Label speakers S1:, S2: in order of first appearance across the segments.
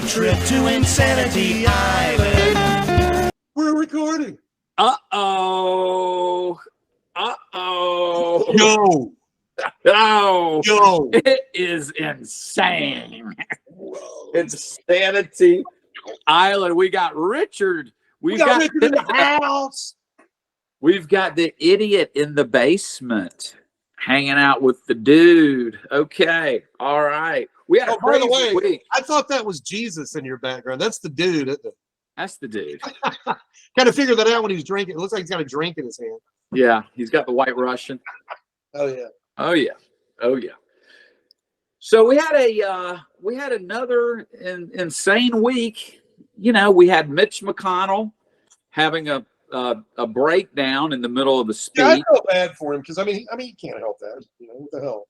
S1: a trip to Insanity Island.
S2: We're recording.
S3: Uh-oh.
S2: Yo.
S3: Oh,
S2: Yo.
S3: it is insane. Insanity Island. We got Richard.
S2: We got Richard in the house.
S3: We've got the idiot in the basement hanging out with the dude. Okay. All right. We had a
S2: by the
S3: crazy
S2: way,
S3: week.
S2: I thought that was Jesus in your background. That's the dude, isn't it?
S3: That's the dude.
S2: Kind of figured that out when he was drinking. It looks like he's got a drink in his hand.
S3: Yeah. He's got the White Russian.
S2: Oh, yeah.
S3: Oh yeah, oh yeah. So we had another insane week. You know, we had Mitch McConnell having a breakdown in the middle of the speech.
S2: Yeah, I feel bad for him because I mean, he can't help that. You know what the hell?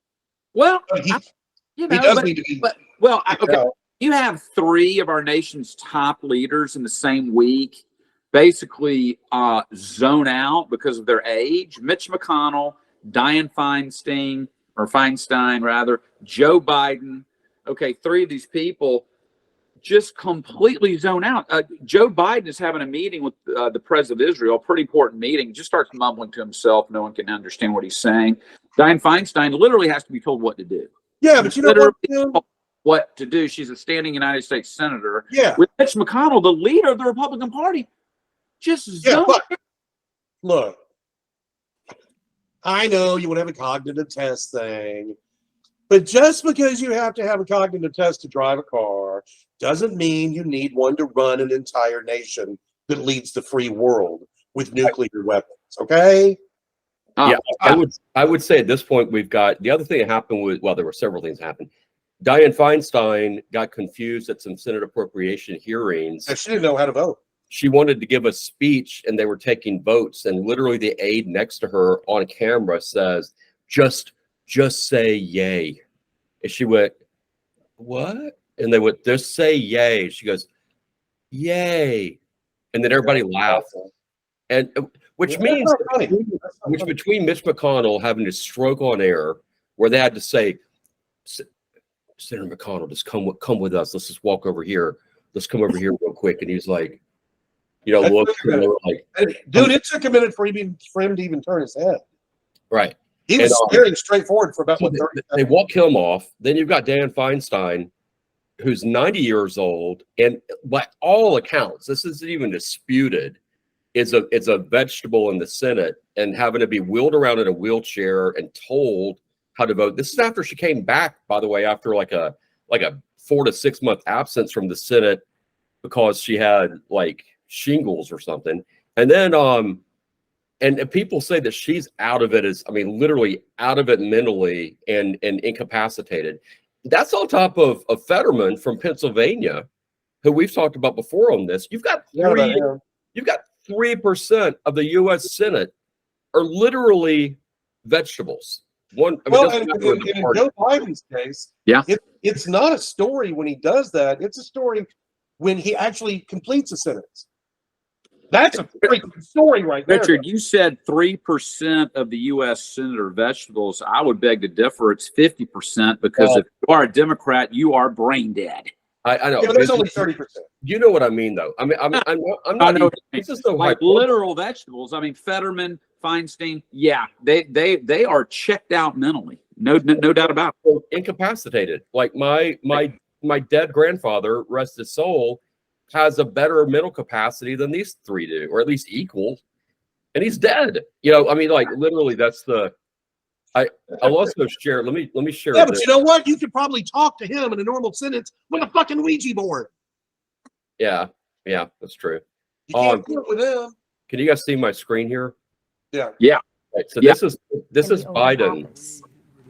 S3: Well,
S2: he does need to be.
S3: Okay. You have three of our nation's top leaders in the same week, basically zone out because of their age. Mitch McConnell, Dianne Feinstein, Joe Biden. Okay, three of these people just completely zone out. Joe Biden is having a meeting with the president of Israel, a pretty important meeting. Just starts mumbling to himself. No one can understand what he's saying. Dianne Feinstein literally has to be told what to do.
S2: Yeah, but you know
S3: what to do. She's a standing United States senator.
S2: Yeah.
S3: With Mitch McConnell, the leader of the Republican Party, just zone out.
S2: Look. I know you would have a cognitive test thing, but just because you have to have a cognitive test to drive a car doesn't mean you need one to run an entire nation that leads the free world with nuclear weapons. Okay?
S4: Yeah, I would say at this point we've got the other thing that happened was, well, there were several things that happened. Dianne Feinstein got confused at some Senate appropriation hearings.
S2: And she didn't know how to vote.
S4: She wanted to give a speech and they were taking votes, and literally the aide next to her on camera says, just say yay. And she went, what? And they went, just say yay. She goes, yay. And then everybody laughed. And which means between Mitch McConnell having to stroke on air where they had to say, Senator McConnell, just come with us. Let's just walk over here. Let's come over here real quick. And he's like, you know, look, like,
S2: dude, it took a minute for him to even turn his head.
S4: Right.
S2: He was staring straightforward for about 30 seconds.
S4: They walk him off. Then you've got Dianne Feinstein, who's 90 years old, and by all accounts, this isn't even disputed, is a vegetable in the Senate and having to be wheeled around in a wheelchair and told how to vote. This is after she came back, by the way, after like a 4 to 6 month absence from the Senate because she had like shingles or something. And then and people say that she's out of it, literally out of it mentally and incapacitated. That's on top of Fetterman from Pennsylvania, who we've talked about before on this. You've got 3% of the U.S. Senate are literally vegetables. In Joe Biden's case, it's not a story when he does that. It's a story when he actually completes a sentence. That's a freaking story right there.
S3: Richard, you said 3% of the U.S. Senator vegetables. I would beg to differ. It's 50% because if you are a Democrat, you are brain dead.
S4: I know.
S2: Yeah, but there's only 30%.
S4: You know what I mean, though. I'm not. This is no
S3: like literal vegetables. I mean, Fetterman, Feinstein. Yeah, they are checked out mentally. No doubt about it.
S4: Incapacitated. Like my dead grandfather, rest his soul, has a better mental capacity than these three do, or at least equal, and he's dead. You know, I mean, like literally, that's the. I'll also share. Let me share.
S2: Yeah, but you know what? You could probably talk to him in a normal sentence with a fucking Ouija board.
S4: Yeah, that's true.
S2: You can't do it with him.
S4: Can you guys see my screen here?
S3: Yeah.
S4: Right, so this is Biden.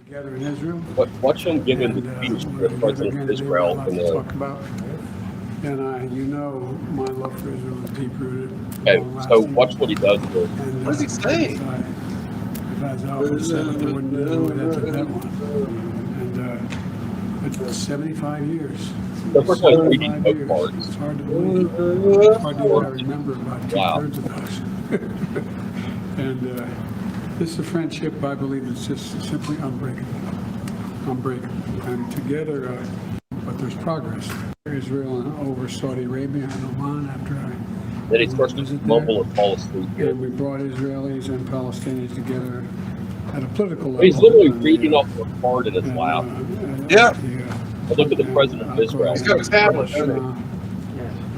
S5: Together in Israel.
S4: Watch him giving the speech to the president of Israel.
S5: And you know my love for Israel is deep rooted.
S4: Okay, so watch what he does here.
S2: What does he say?
S5: If I said that, they wouldn't know that's that one. And it's 75 years.
S4: The first one is reading both parts.
S5: It's hard to believe. It's hard to remember about two-thirds of those. And this is a friendship, I believe, that's just simply unbreakable. And together, but there's progress. Israel and over Saudi Arabia and Oman after
S4: Then he starts to
S5: visit
S4: mumble
S5: there.
S4: and fall asleep here.
S5: And we brought Israelis and Palestinians together at a political level.
S4: He's literally
S5: And,
S4: reading off a card in his lap.
S2: Yeah.
S4: Look at the president of Israel.
S2: He's got a tablet, doesn't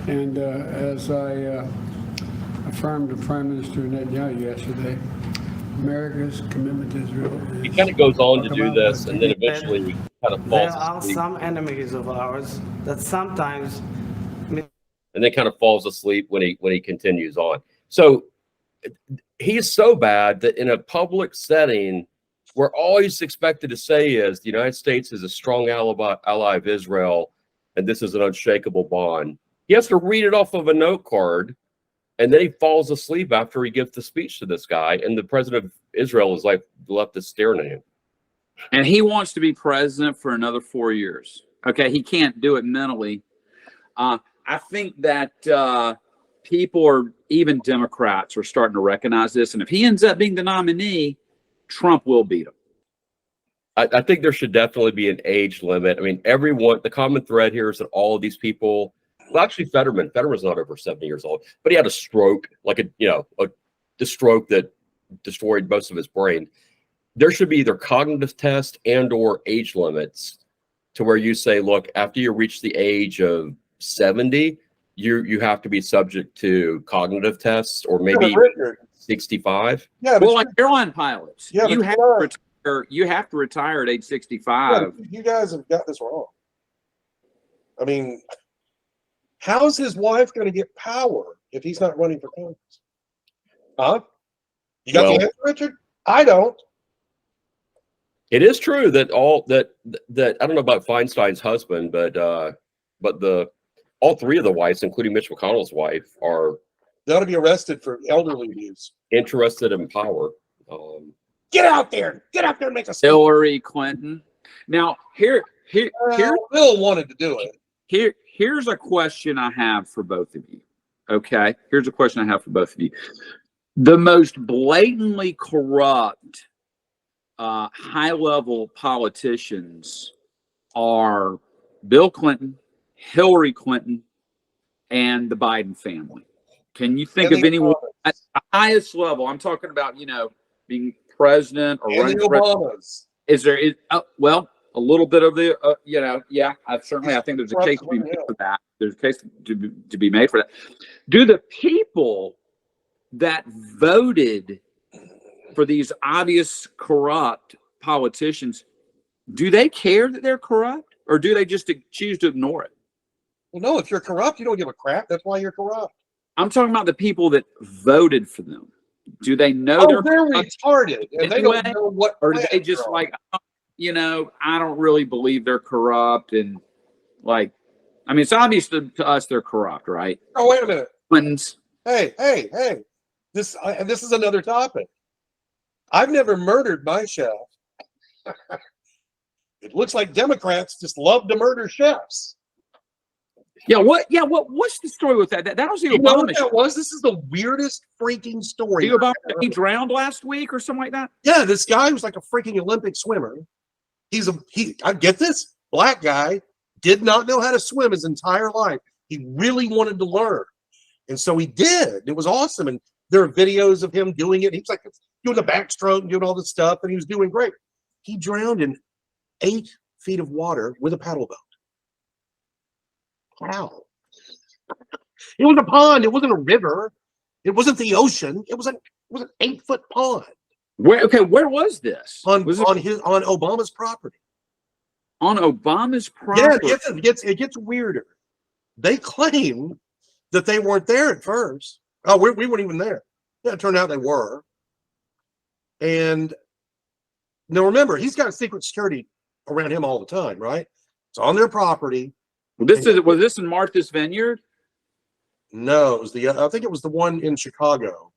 S2: he?
S5: And as I affirmed to Prime Minister Netanyahu yesterday, America's commitment to Israel
S4: He
S5: is...
S4: kind of goes on to
S5: talk
S4: do
S5: about
S4: this,
S5: that.
S4: and then eventually he kind of
S6: There
S4: falls
S6: are
S4: asleep,
S6: some enemies of ours that sometimes
S4: and then kind of falls asleep when he continues on. So he's so bad that in a public setting, where all he's expected to say is the United States is a strong ally of Israel, and this is an unshakable bond. He has to read it off of a note card, and then he falls asleep after he gives the speech to this guy, and the president of Israel is like left to staring at him.
S3: And he wants to be president for another 4 years. Okay, he can't do it mentally. I think that people are, even Democrats, are starting to recognize this. And if he ends up being the nominee, Trump will beat him.
S4: I think there should definitely be an age limit. I mean, everyone, the common thread here is that all of these people, well, actually, Fetterman's not over 70 years old, but he had a stroke, like the stroke that destroyed most of his brain. There should be either cognitive test and or age limits to where you say, look, after you reach the age of 70, you have to be subject to cognitive tests, or maybe
S2: Yeah, but Richard,
S4: 65.
S2: yeah, but
S3: Well, like airline pilots,
S2: Yeah,
S3: you
S2: but
S3: have
S2: you are-
S3: to retire. You have to retire at age
S2: yeah,
S3: 65.
S2: you guys have got this wrong. I mean, how's his wife going to get power if he's not running for Congress? Huh? You got
S4: Well-
S2: the answer, Richard? I don't.
S4: It is true that that I don't know about Feinstein's husband, but all three of the wives, including Mitch McConnell's wife, are
S2: They ought to be arrested for elderly abuse.
S4: interested in power.
S2: Get out there and make a speech.
S3: Hillary Clinton. Now, here,
S2: Bill wanted to do it.
S3: here's a question I have for both of you. Okay, here's a question I have for both of you. The most blatantly corrupt high-level politicians are Bill Clinton, Hillary Clinton, and the Biden family. Can you think
S2: And
S3: of
S2: the
S3: anyone
S2: Obamas.
S3: at the highest level? I'm talking about, being president or
S2: And
S3: running
S2: the
S3: for president.
S2: Obamas.
S3: Well, a little bit of the, yeah, I think there's a case to be made
S2: Yeah.
S3: for that. There's a case to be made for that. Do the people that voted for these obvious corrupt politicians, do they care that they're corrupt, or do they just choose to ignore it?
S2: Well, no, if you're corrupt, you don't give a crap. That's why you're corrupt.
S3: I'm talking about the people that voted for them. Do they know
S2: Oh,
S3: they're
S2: they're
S3: corrupt,
S2: retarded, and they
S3: anyway,
S2: don't know what.
S3: or do they
S2: plan
S3: just
S2: they're on.
S3: like, I don't really believe they're corrupt, and like, I mean, it's obvious to us they're corrupt, right?
S2: Oh, wait a minute.
S3: Clintons.
S2: Hey. This is another topic. I've never murdered my chef. It looks like Democrats just love to murder chefs.
S3: What's the story with that? That was the
S2: You know what
S3: Obama.
S2: that was? This is the weirdest freaking story.
S3: The Obama, he drowned last week or something like that.
S2: Yeah, this guy was like a freaking Olympic swimmer. I get this, black guy, did not know how to swim his entire life. He really wanted to learn. And so he did. It was awesome. And there are videos of him doing it. He was like doing the backstroke and doing all this stuff, and he was doing great. He drowned in 8 feet of water with a paddle boat. How? It was a pond. It wasn't a river. It wasn't the ocean. It was an 8-foot pond
S3: Where was this? Was it
S2: on Obama's property.
S3: on Obama's
S2: Yeah,
S3: property?
S2: it gets weirder. They claim that they weren't there at first. Oh, we weren't even there. Yeah, it turned out they were. And now remember, he's got secret security around him all the time, right? It's on their property.
S3: Was this in Martha's Vineyard?
S2: No, it was I think it was the one in Chicago.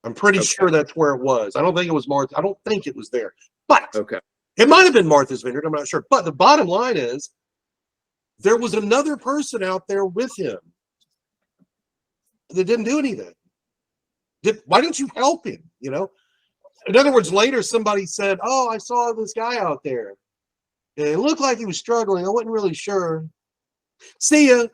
S2: I'm pretty sure that's where it was. I don't think it was Martha. I don't think it was there, but
S3: Okay.
S2: it might have been Martha's Vineyard. I'm not sure. But the bottom line is, there was another person out there with him that didn't do anything. Why didn't you help him? In other words, later somebody said, "Oh, I saw this guy out there." And it looked like he was struggling. I wasn't really sure. See ya.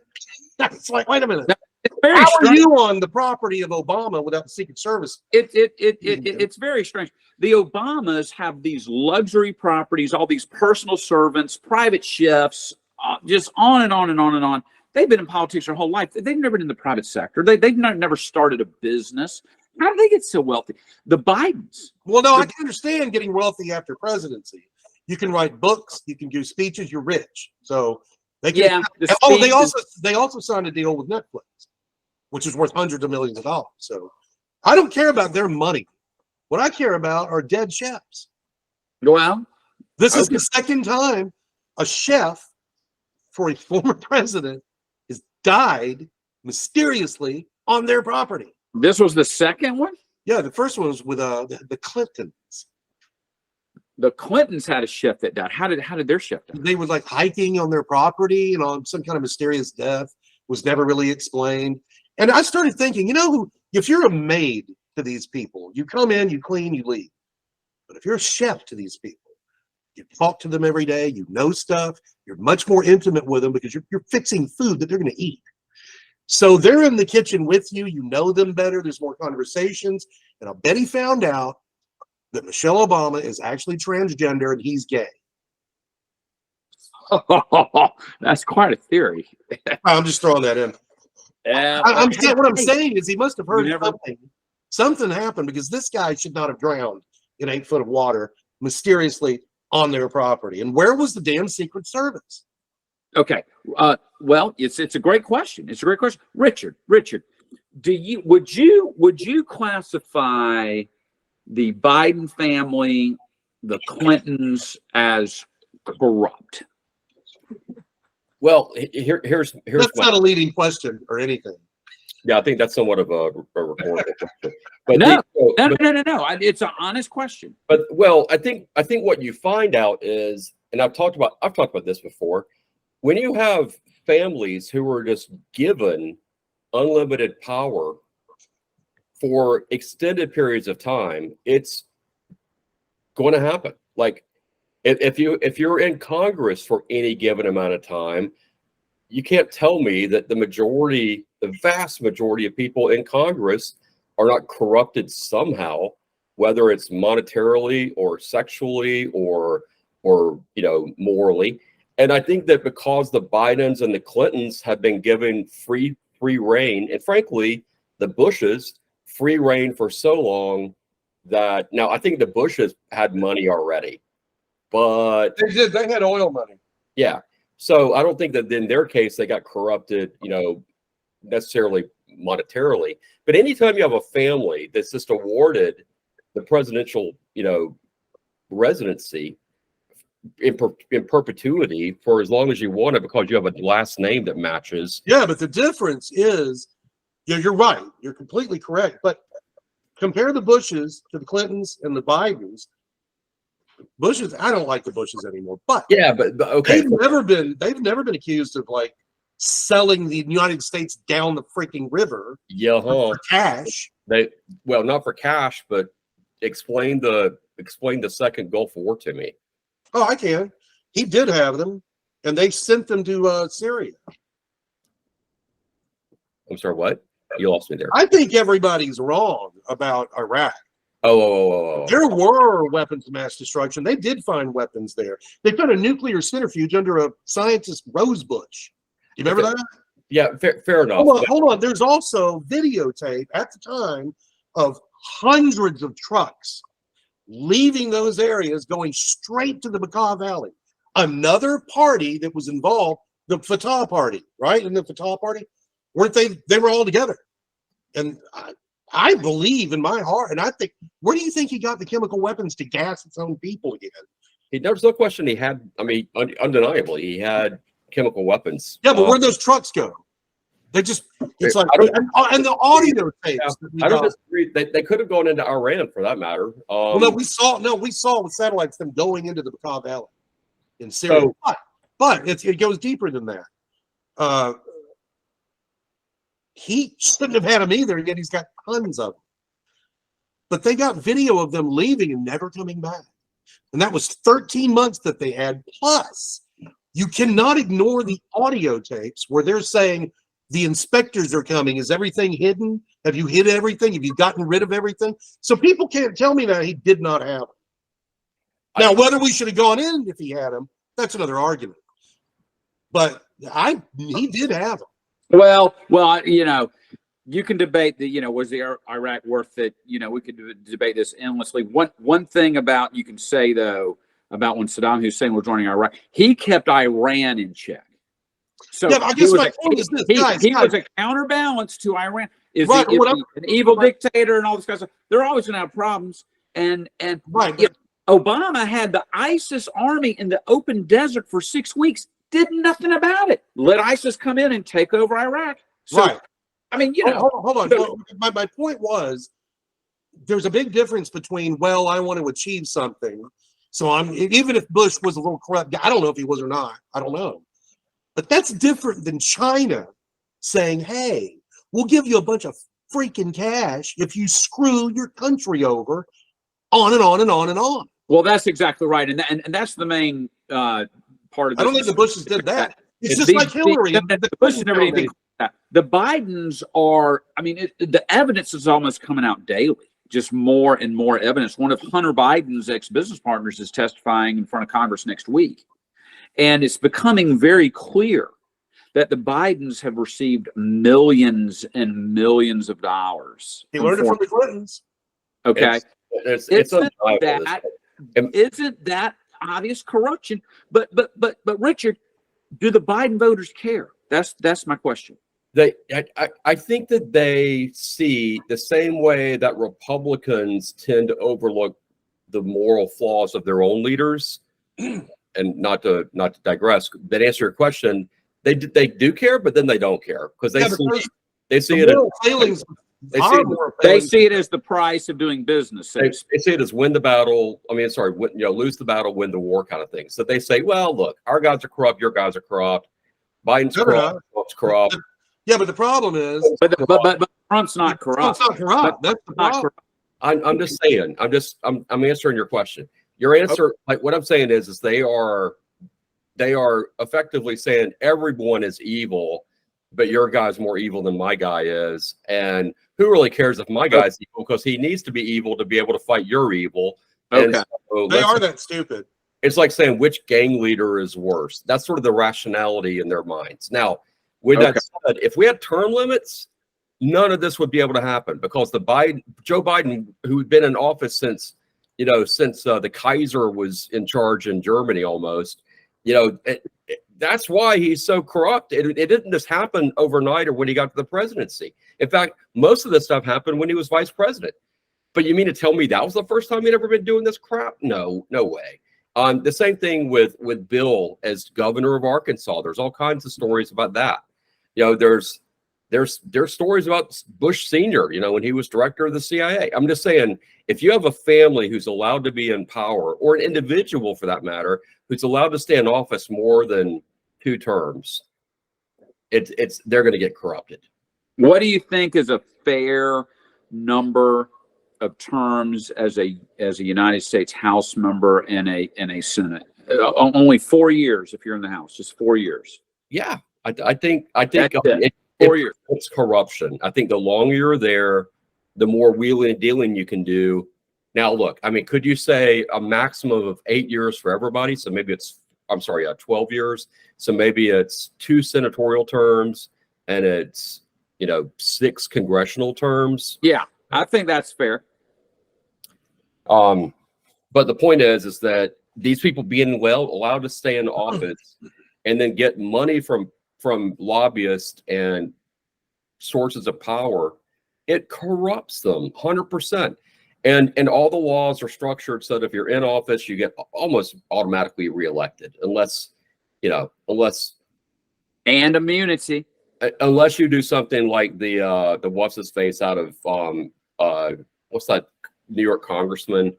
S2: It's like, wait a minute.
S3: It's very
S2: How are
S3: strange.
S2: you on the property of Obama without the Secret Service?
S3: It's very strange. The Obamas have these luxury properties, all these personal servants, private chefs, just on and on and on and on. They've been in politics their whole life. They've never been in the private sector. They've never started a business. How did they get so wealthy? The Bidens.
S2: Well, no, I can understand getting wealthy after presidency. You can write books, you can do speeches, you're rich. So they can.
S3: Yeah. The
S2: Oh,
S3: speeches-
S2: they also signed a deal with Netflix, which is worth hundreds of millions of dollars. So I don't care about their money. What I care about are dead chefs.
S3: Well,
S2: This is
S3: Okay.
S2: the second time a chef for a former president has died mysteriously on their property.
S3: this was the second one.
S2: Yeah, the first one was with the Clintons.
S3: The Clintons had a chef that died. How did their chef die?
S2: They were like hiking on their property and on some kind of mysterious death was never really explained. And I started thinking, if you're a maid to these people, you come in, you clean, you leave. But if you're a chef to these people, you talk to them every day, you know stuff, you're much more intimate with them because you're fixing food that they're going to eat. So they're in the kitchen with you, you know them better, there's more conversations. And I bet he found out that Michelle Obama is actually transgender and he's gay.
S3: That's quite a theory.
S2: I'm just throwing that in.
S3: Yeah.
S2: What I'm saying is he must have heard
S3: You never-
S2: something. Something happened because this guy should not have drowned in 8 foot of water mysteriously on their property. And where was the damn Secret Service?
S3: Okay. Well, it's a great question. It's a great question. Richard, would you classify the Biden family, the Clintons, as corrupt?
S4: Well, here's
S2: That's not a leading question or anything.
S4: yeah, I think that's somewhat of a rhetorical question. But
S3: No,
S4: but-
S3: No. It's an honest question.
S4: But well, I think what you find out is, and I've talked about this before, when you have families who are just given unlimited power for extended periods of time, it's going to happen. Like if you're in Congress for any given amount of time, you can't tell me that the vast majority of people in Congress are not corrupted somehow, whether it's monetarily or sexually or morally. And I think that because the Bidens and the Clintons have been given free reign, and frankly, the Bushes free reign for so long that now I think the Bushes had money already, but
S2: They did. They had oil money.
S4: yeah. So I don't think that in their case they got corrupted, necessarily monetarily. But anytime you have a family that's just awarded the presidential, residency in perpetuity for as long as you want it because you have a last name that matches.
S2: Yeah, but the difference is, you're right. You're completely correct. But compare the Bushes to the Clintons and the Bidens. Bushes, I don't like the Bushes anymore. But
S4: Yeah, but okay.
S2: they've never been accused of like selling the United States down the freaking river
S4: Yeah,
S2: for cash.
S4: not for cash, but explain the second Gulf War to me.
S2: Oh, I can. He did have them, and they sent them to Syria.
S4: I'm sorry, what? You lost me there.
S2: I think everybody's wrong about Iraq.
S4: Oh.
S2: There were weapons of mass destruction. They did find weapons there. They found a nuclear centrifuge under a scientist rose bush. You remember that?
S4: Yeah, fair enough.
S2: Hold on. There's also videotape at the time of hundreds of trucks leaving those areas, going straight to the Bekaa Valley. Another party that was involved, the Fatah party, right? And the Fatah party, weren't they? They were all together. And I believe in my heart, and I think, where do you think he got the chemical weapons to gas its own people again?
S4: There's no question he had. I mean, undeniably, he had chemical weapons.
S2: Yeah, but where'd those trucks go? They just, it's like, and the audio tapes. That we
S4: I don't
S2: got.
S4: disagree. They could have gone into Iran for that matter.
S2: Well, no, we saw with satellites them going into the Bekaa Valley in Syria. But it goes deeper than that. He shouldn't have had them either, yet he's got tons of them. But they got video of them leaving and never coming back. And that was 13 months that they had. Plus, you cannot ignore the audio tapes where they're saying the inspectors are coming. Is everything hidden? Have you hid everything? Have you gotten rid of everything? So people can't tell me that he did not have them. Now, whether we should have gone in if he had them, that's another argument. But he did have them.
S3: Well, you know, you can debate the, you know, was the Iraq worth it? You know, we could debate this endlessly. One thing about you can say though about when Saddam Hussein was joining Iraq, he kept Iran in check. So
S2: Yeah, I guess my point is this, guys.
S3: He was a counterbalance to Iran. Is
S2: Right,
S3: he
S2: whatever.
S3: an evil dictator and all this kind of stuff? They're always going to have problems. And
S2: Right,
S3: you know, Obama had the ISIS army in the open desert for 6 weeks. Did nothing about it. Let ISIS come in and take over Iraq. So,
S2: right.
S3: I mean, you know,
S2: Hold on.
S3: so-
S2: My point was there's a big difference between, well, I want to achieve something. So even if Bush was a little corrupt, I don't know if he was or not. I don't know. But that's different than China saying, hey, we'll give you a bunch of freaking cash if you screw your country over, on and on and on and on.
S3: well, that's exactly right. And that's the main part of this.
S2: I don't think the Bushes did that. It's just
S3: these-
S2: like Hillary.
S3: the Bush and everything. The Bidens are, I mean, the evidence is almost coming out daily, just more and more evidence. One of Hunter Biden's ex-business partners is testifying in front of Congress next week. And it's becoming very clear that the Bidens have received millions and millions of dollars.
S2: He learned it from the Clintons.
S3: Okay.
S4: It's
S3: Isn't
S4: undeniable.
S3: that,
S4: And-
S3: isn't that obvious corruption? But Richard, do the Biden voters care? That's my question.
S4: I think that they see the same way that Republicans tend to overlook the moral flaws of their own leaders. And not to digress, but answer your question, they do care, but then they don't care because they see it.
S2: Failings.
S3: They see it as the price of doing business.
S4: They see it as win the battle. I mean, sorry, lose the battle, win the war kind of thing. So they say, well, look, our guys are corrupt, your guys are corrupt. Biden's corrupt, Trump's corrupt.
S2: Yeah, but the problem is,
S3: But Trump's not corrupt.
S2: Trump's not corrupt. That's the
S3: Not
S2: problem.
S3: corrupt.
S4: I'm just saying. I'm answering your question. Your answer, like what I'm saying is they are effectively saying everyone is evil, but your guy's more evil than my guy is. And who really cares if my guy's evil? Because he needs to be evil to be able to fight your evil. And
S3: Okay.
S4: so
S2: They are that stupid.
S4: it's like saying which gang leader is worse. That's sort of the rationality in their minds. Now, with that said, if we had term limits, none of this would be able to happen because Joe Biden, who had been in office since the Kaiser was in charge in Germany almost, that's why he's so corrupt. It didn't just happen overnight or when he got to the presidency. In fact, most of this stuff happened when he was vice president. But you mean to tell me that was the first time he'd ever been doing this crap? No way. The same thing with Bill as governor of Arkansas. There's all kinds of stories about that. There's stories about Bush Sr., when he was director of the CIA. I'm just saying, if you have a family who's allowed to be in power, or an individual for that matter, who's allowed to stay in office more than 2 terms, they're going to get corrupted.
S3: What do you think is a fair number of terms as a United States House member and a Senate? Only 4 years if you're in the House, just 4 years.
S4: Yeah, I think
S3: That's it. 4 years.
S4: It's corruption. I think the longer you're there, the more wheeling and dealing you can do. Now, look, I mean, could you say a maximum of 8 years for everybody? So maybe 12 years. So maybe it's 2 senatorial terms and it's 6 congressional terms.
S3: Yeah, I think that's fair.
S4: But the point is that these people being allowed to stay in office and then get money from lobbyists and sources of power, it corrupts them 100%. And all the laws are structured so that if you're in office, you get almost automatically reelected, unless
S3: And immunity.
S4: unless you do something like the what's his face out of what's that New York congressman?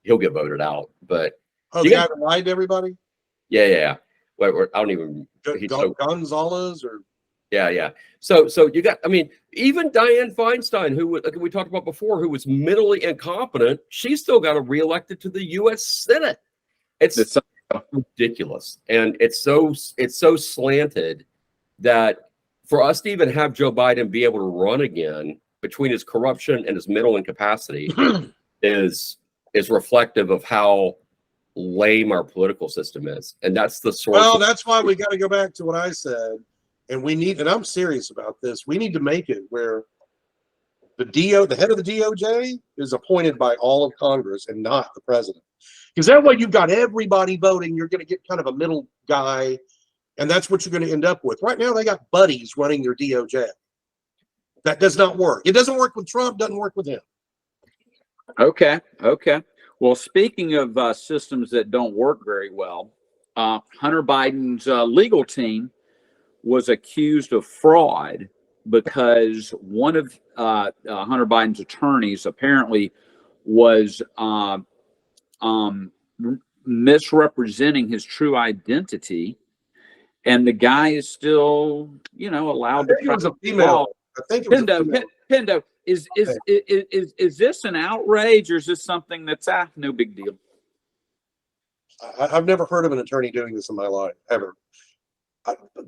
S4: He'll get voted out. But
S2: Oh, the guy that lied to everybody?
S4: yeah. Wait, I don't even. He's so,
S2: Gonzalez or
S4: Yeah. So you got, I mean, even Dianne Feinstein, who like we talked about before, who was mentally incompetent, she still got reelected to the U.S. Senate. It's ridiculous, and it's so slanted that for us to even have Joe Biden be able to run again between his corruption and his mental incapacity is reflective of how lame our political system is, and that's the source.
S2: Well, that's why we got to go back to what I said, and we need, and I'm serious about this. We need to make it where the head of the DOJ is appointed by all of Congress and not the president, because that way you've got everybody voting. You're going to get kind of a middle guy, and that's what you're going to end up with. Right now, they got buddies running their DOJ. That does not work. It doesn't work with Trump. Doesn't work with him.
S3: Okay. Well, speaking of systems that don't work very well, Hunter Biden's legal team was accused of fraud because one of Hunter Biden's attorneys apparently was misrepresenting his true identity, and the guy is still, allowed to.
S2: It was a female. I think it was a female.
S3: Pendo, is this an outrage, or is this something that's no big deal?
S2: I've never heard of an attorney doing this in my life, ever.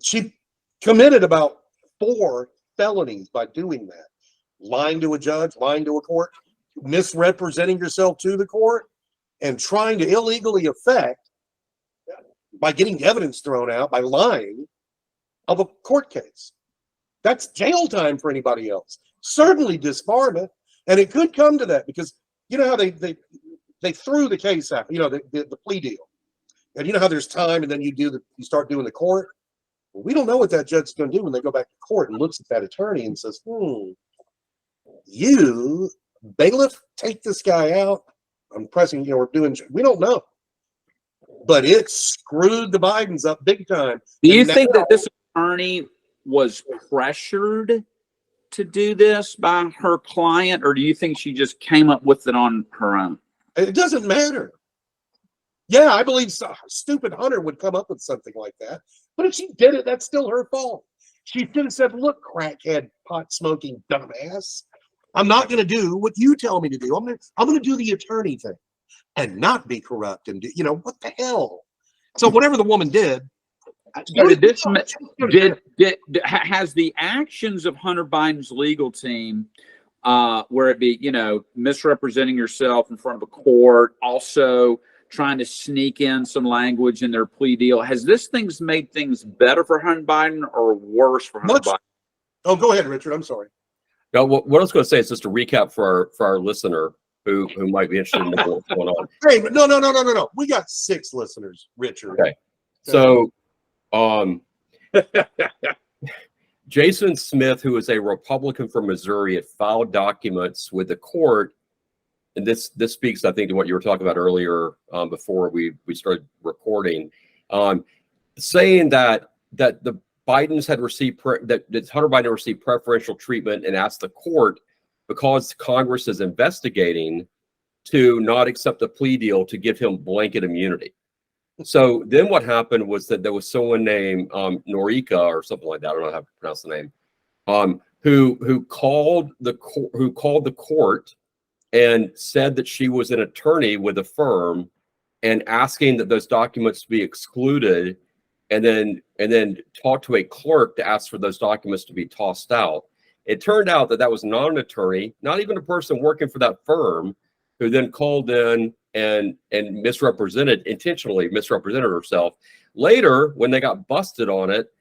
S2: She committed about 4 felonies by doing that. Lying to a judge, lying to a court, misrepresenting yourself to the court, and trying to illegally affect, by getting evidence thrown out, by lying, of a court case. That's jail time for anybody else. Certainly disbarment. And it could come to that, because you know how they threw the case out, the plea deal. And you know how there's time, and then you start doing the court. Well, we don't know what that judge is going to do when they go back to court and looks at that attorney and says, you, bailiff, take this guy out. I'm pressing, we don't know. But it screwed the Bidens up big time.
S3: Do you think that this attorney was pressured to do this by her client, or do you think she just came up with it on her own?
S2: It doesn't matter. Yeah, I believe stupid Hunter would come up with something like that. But if she did it, that's still her fault. She should have said, look, crackhead, pot-smoking dumbass, I'm not going to do what you tell me to do. I'm going to do the attorney thing and not be corrupt and do, what the hell? So whatever the woman did,
S3: has the actions of Hunter Biden's legal team, where it be, misrepresenting yourself in front of a court, also trying to sneak in some language in their plea deal, has this things made things better for Hunter Biden or worse for Hunter Biden?
S2: Oh, go ahead, Richard. I'm sorry.
S4: No, what I was going to say is just a recap for our listener who might be interested in what's going on.
S2: Hey, no. We got 6 listeners, Richard.
S4: Okay. So, Jason Smith, who is a Republican from Missouri, had filed documents with the court, and this speaks, I think, to what you were talking about earlier, before we started recording, saying that the Bidens had received that Hunter Biden received preferential treatment, and asked the court, because Congress is investigating, to not accept a plea deal to give him blanket immunity. So then what happened was that there was someone named Norika or something like that, I don't know how to pronounce the name, who called the court and said that she was an attorney with a firm, and asking that those documents be excluded, and then talked to a clerk to ask for those documents to be tossed out. It turned out that was not an attorney, not even a person working for that firm, who then called in and intentionally misrepresented herself. Later, when they got busted on it,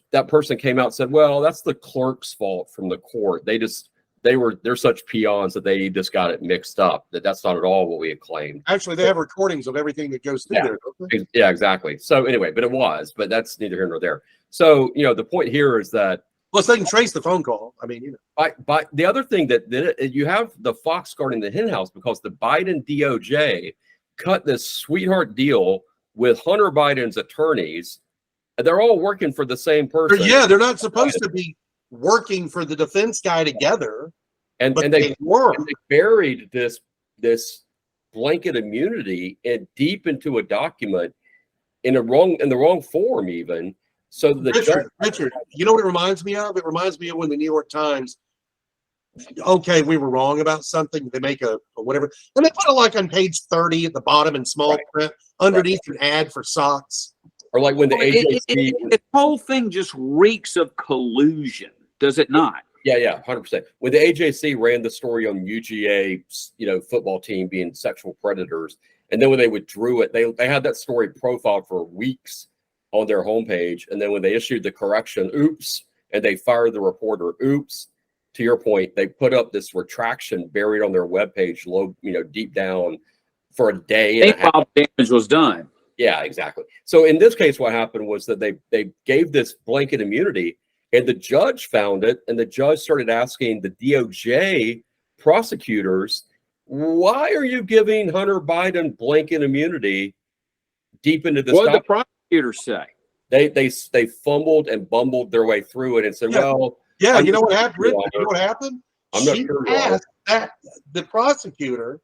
S4: that person came out and said, well, that's the clerk's fault from the court. They're such peons that they just got it mixed up. That's not at all what we had claimed.
S2: Actually, they have recordings of everything that goes through there, don't they?
S4: Yeah, exactly. So anyway, but that's neither here nor there. So, the point here is that,
S2: plus they can trace the phone call. I mean,
S4: But the other thing that you have the fox guarding the hen house, because the Biden DOJ cut this sweetheart deal with Hunter Biden's attorneys. They're all working for the same person.
S2: Yeah, they're not supposed to be working for the defense guy together,
S4: and they buried this blanket immunity deep into a document in the wrong form, even, So the judge,
S2: Richard, you know what it reminds me of? It reminds me of when the New York Times, okay, we were wrong about something. They make a whatever, and they put it like on page 30 at the bottom in small print underneath an ad for socks.
S4: or like when the AJC,
S3: The whole thing just reeks of collusion, does it not?
S4: yeah, 100%. When the AJC ran the story on UGA, football team being sexual predators, and then when they withdrew it, they had that story profiled for weeks on their homepage, and then when they issued the correction, oops, and they fired the reporter, oops. To your point, they put up this retraction buried on their webpage, low, deep down for a day.
S3: They thought damage was done.
S4: Yeah, exactly. So in this case, what happened was that they gave this blanket immunity, and the judge found it, and the judge started asking the DOJ prosecutors, why are you giving Hunter Biden blanket immunity deep into this?
S3: What did the prosecutors say?
S4: They fumbled and bumbled their way through it and said,
S2: Yeah.
S4: well,
S2: Yeah,
S4: I'm
S2: you know
S4: just-
S2: what happened? Rick, you know what happened?
S4: I'm not
S2: She
S4: sure, Your Honor.
S2: asked that the prosecutor,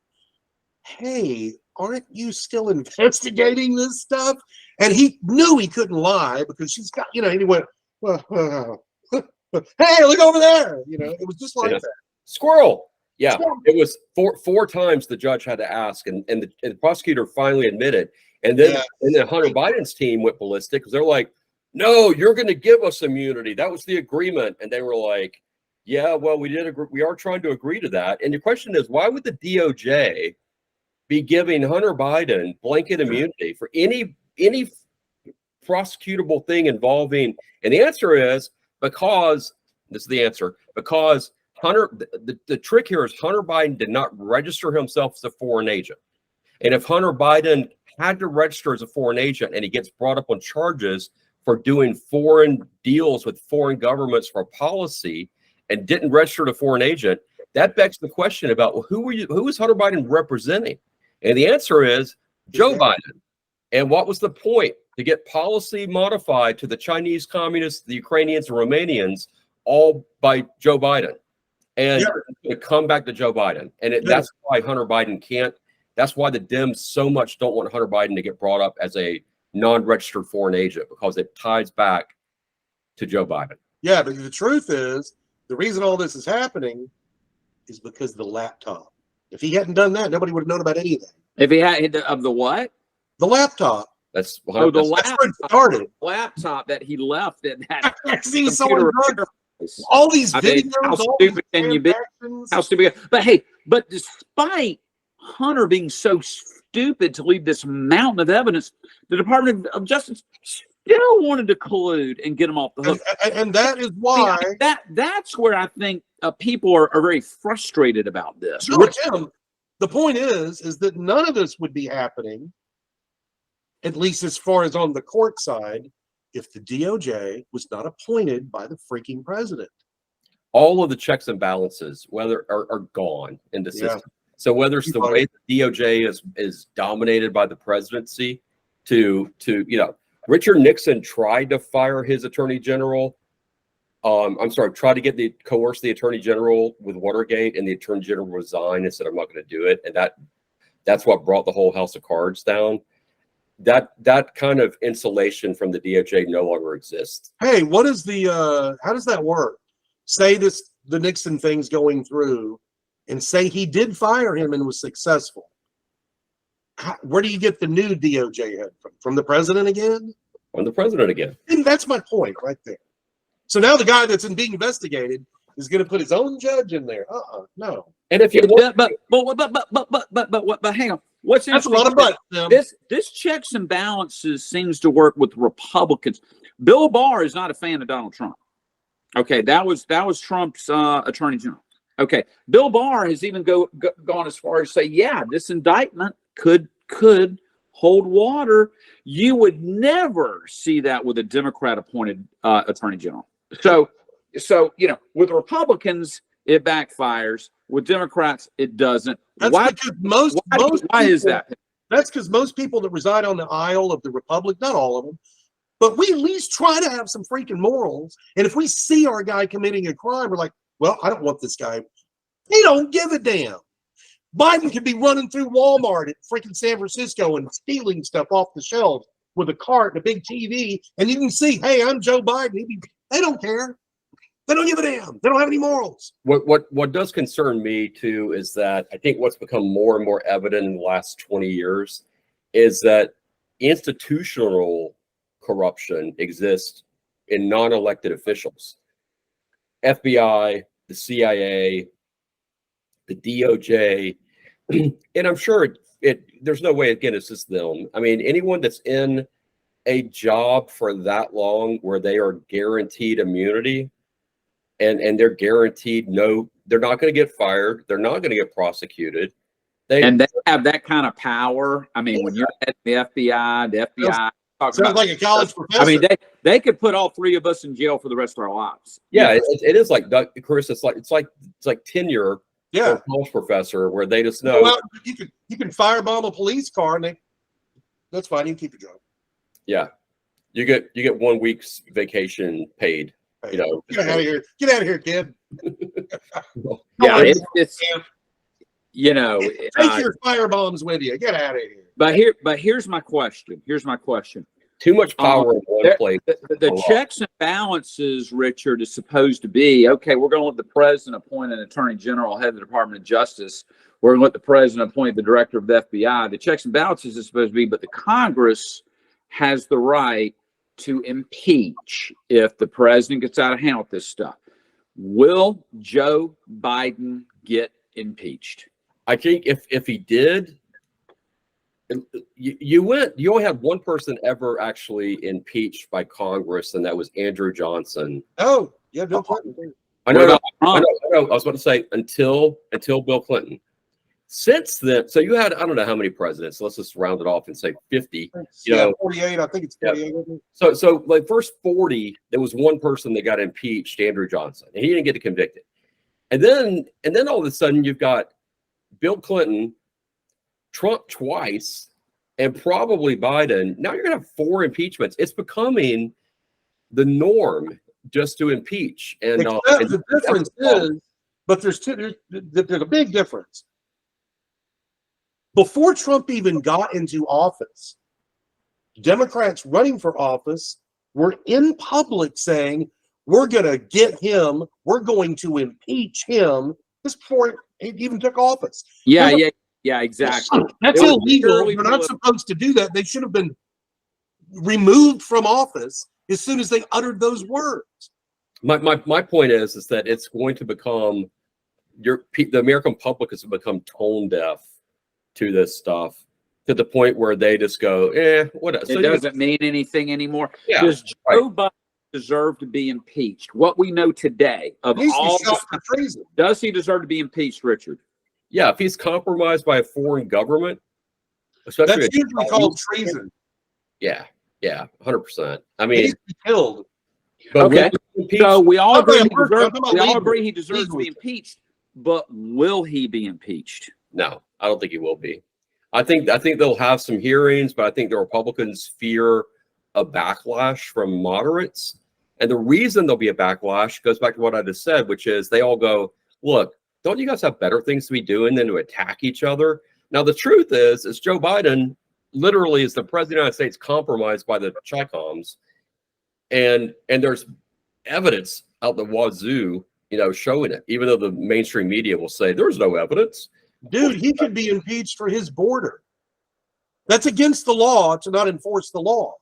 S2: hey, aren't you still investigating this stuff? And he knew he couldn't lie because she's got, and he went, well, hey, look over there. It was just like
S4: Yeah.
S2: that.
S4: Squirrel. Yeah,
S2: Squirrel.
S4: it was four times the judge had to ask, and the prosecutor finally admitted. And then Hunter Biden's team went ballistic because they're like, no, you're going to give us immunity. That was the agreement. And they were like, yeah, well, we did agree. We are trying to agree to that. And the question is, why would the DOJ be giving Hunter Biden blanket immunity for any prosecutable thing involving? And the answer is because this is the answer, because the trick here is Hunter Biden did not register himself as a foreign agent. And if Hunter Biden had to register as a foreign agent and he gets brought up on charges for doing foreign deals with foreign governments for policy and didn't register as a foreign agent, that begs the question about, well, who is Hunter Biden representing? And the answer is Joe Biden. And what was the point? To get policy modified to the Chinese communists, the Ukrainians, and Romanians, all by Joe Biden. And to come back to Joe Biden. And that's why Hunter Biden can't. That's why the Dems so much don't want Hunter Biden to get brought up as a non-registered foreign agent, because it ties back to Joe Biden.
S2: Yeah, but the truth is, the reason all this is happening is because of the laptop. If he hadn't done that, nobody would have known about anything.
S3: If he had of the what?
S2: The laptop.
S4: That's
S3: The
S2: That's where it started.
S3: laptop that he left at that
S2: See, someone
S3: computer
S2: drugged
S3: repair place.
S2: all these
S3: I mean,
S2: videos.
S3: how
S2: all
S3: stupid
S2: these
S3: can you be?
S2: transactions.
S3: How stupid! But despite Hunter being so stupid to leave this mountain of evidence, the Department of Justice still wanted to collude and get him off the hook.
S2: And that is why.
S3: That's where I think people are very frustrated about this.
S2: No, Tim, the point is that none of this would be happening, at least as far as on the court side, if the DOJ was not appointed by the freaking president.
S4: all of the checks and balances, whether are gone in the system. So whether it's the way the DOJ is dominated by the presidency to Richard Nixon tried to fire his attorney general. Tried to coerce the attorney general with Watergate, and the attorney general resigned and said, I'm not going to do it. And that's what brought the whole house of cards down. That kind of insulation from the DOJ no longer exists.
S2: Hey, what is how does that work? Say the Nixon thing's going through, and say he did fire him and was successful. Where do you get the new DOJ head from? From the president again?
S4: On the president again.
S2: And that's my point right there. So now the guy that's being investigated is going to put his own judge in there. No.
S4: And if you
S3: But hang on. What's
S2: That's a
S3: interesting?
S2: lot of butts. Tim.
S3: This checks and balances seems to work with Republicans. Bill Barr is not a fan of Donald Trump. Okay, that was Trump's attorney general. Okay, Bill Barr has even gone as far as say, yeah, this indictment could hold water. You would never see that with a Democrat appointed attorney general. So with Republicans it backfires. With Democrats it doesn't.
S2: That's
S3: Why?
S2: because
S3: Why is that?
S2: That's because most people that reside on the aisle of the Republic, not all of them, but we at least try to have some freaking morals. And if we see our guy committing a crime, we're like, well, I don't want this guy. They don't give a damn. Biden could be running through Walmart at freaking San Francisco and stealing stuff off the shelves. with a cart and a big TV, and you can see, hey, I'm Joe Biden. They don't care. They don't give a damn. They don't have any morals.
S4: What does concern me too is that I think what's become more and more evident in the last 20 years is that institutional corruption exists in non-elected officials. FBI, the CIA, the DOJ, and I'm sure there's no way again it's just them. I mean, anyone that's in a job for that long where they are guaranteed immunity and they're guaranteed they're not going to get fired, they're not going to get prosecuted. They
S3: have that kind of power. I mean, when you're at the FBI,
S2: Sounds like a college professor.
S3: I mean, they could put all three of us in jail for the rest of our lives.
S4: Yeah, it is like Chris. It's like tenure.
S2: Yeah,
S4: for a college professor where they just know.
S2: Well, you can firebomb a police car and that's fine. You can keep your job.
S4: Yeah, you get 1 week's vacation paid.
S2: Hey,
S4: you know,
S2: get out of here! Get out of here, kid!
S3: Yeah, it's you know,
S2: take your firebombs with you. Get out of here!
S3: But here's my question.
S4: too much power in one place.
S3: The checks and balances, Richard, is supposed to be, okay, we're going to let the president appoint an attorney general, head of the Department of Justice. We're going to let the president appoint the director of the FBI. The checks and balances is supposed to be, but the Congress has the right to impeach if the president gets out of hand with this stuff. Will Joe Biden get impeached?
S4: I think if he did, you only had one person ever actually impeached by Congress, and that was Andrew Johnson.
S2: Oh, yeah, Bill Clinton.
S4: I know. I was about to say until Bill Clinton. Since then, so you had, I don't know how many presidents. Let's just round it off and say 50. You know,
S2: 48. I think it's 48.
S4: Yeah. So like first 40, there was one person that got impeached, Andrew Johnson, and he didn't get convicted. And then all of a sudden you've got Bill Clinton, Trump twice, and probably Biden. Now you're gonna have 4 impeachments. It's becoming the norm just to impeach. And
S2: the difference is, but there's a big difference. Before Trump even got into office, Democrats running for office were in public saying, we're going to get him, we're going to impeach him. This before he even took office.
S3: Yeah, exactly.
S2: That's illegal. They're not supposed to do that. They should have been removed from office as soon as they uttered those words.
S4: My point is that it's going to become the American public has become tone deaf to this stuff, to the point where they just go, what?
S3: It doesn't mean anything anymore.
S4: Yeah,
S3: Does Joe Biden deserve to be impeached? What we know today of all, does he deserve to be impeached, Richard?
S4: Yeah, if he's compromised by a foreign government, especially
S2: that's usually called treason.
S4: Yeah, 100%. I mean,
S2: he's killed.
S3: Okay, so we all agree he deserves
S2: legal
S3: to be impeached, but will he be impeached?
S4: No, I don't think he will be. I think they'll have some hearings, but I think the Republicans fear a backlash from moderates. And the reason there'll be a backlash goes back to what I just said, which is they all go, look, don't you guys have better things to be doing than to attack each other? Now, the truth is Joe Biden literally is the president of the United States compromised by the Chi-Coms. And there's evidence out the wazoo, showing it, even though the mainstream media will say there's no evidence.
S2: Dude, he could be impeached for his border. That's against the law to not enforce the law.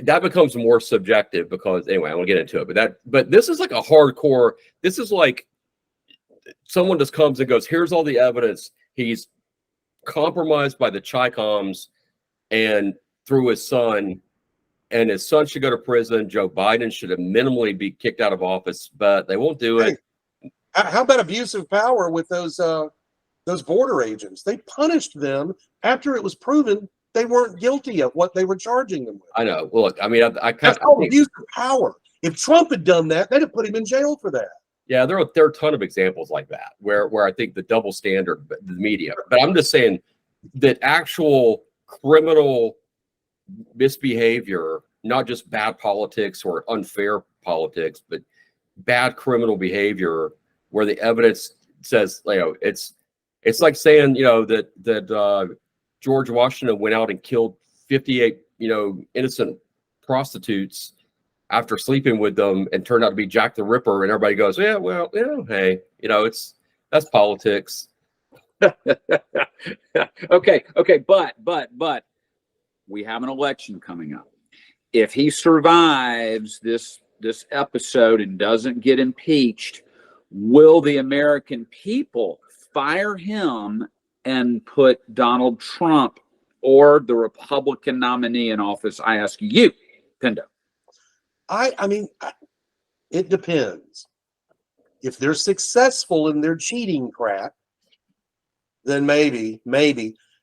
S4: That becomes more subjective because, anyway, I won't get into it. But this is like a hardcore. This is like someone just comes and goes, here's all the evidence. He's compromised by the Chi-Coms and through his son, and his son should go to prison. Joe Biden should have minimally be kicked out of office, but they won't do it.
S2: How about abuse of power with those border agents? They punished them after it was proven they weren't guilty of what they were charging them with.
S4: I know. Well, look, I mean,
S2: that's called abuse of power. If Trump had done that, they'd have put him in jail for that.
S4: Yeah, there are a ton of examples like that where I think the double standard, the media. But I'm just saying that actual criminal misbehavior, not just bad politics or unfair politics, but bad criminal behavior, where the evidence says, it's like saying, that George Washington went out and killed 58, innocent prostitutes after sleeping with them and turned out to be Jack the Ripper, and everybody goes, yeah, well, hey, that's politics.
S3: Okay, but we have an election coming up. If he survives this episode and doesn't get impeached, will the American people fire him and put Donald Trump or the Republican nominee in office? I ask you, Pendo.
S2: I mean, it depends. If they're successful in their cheating crap, then maybe.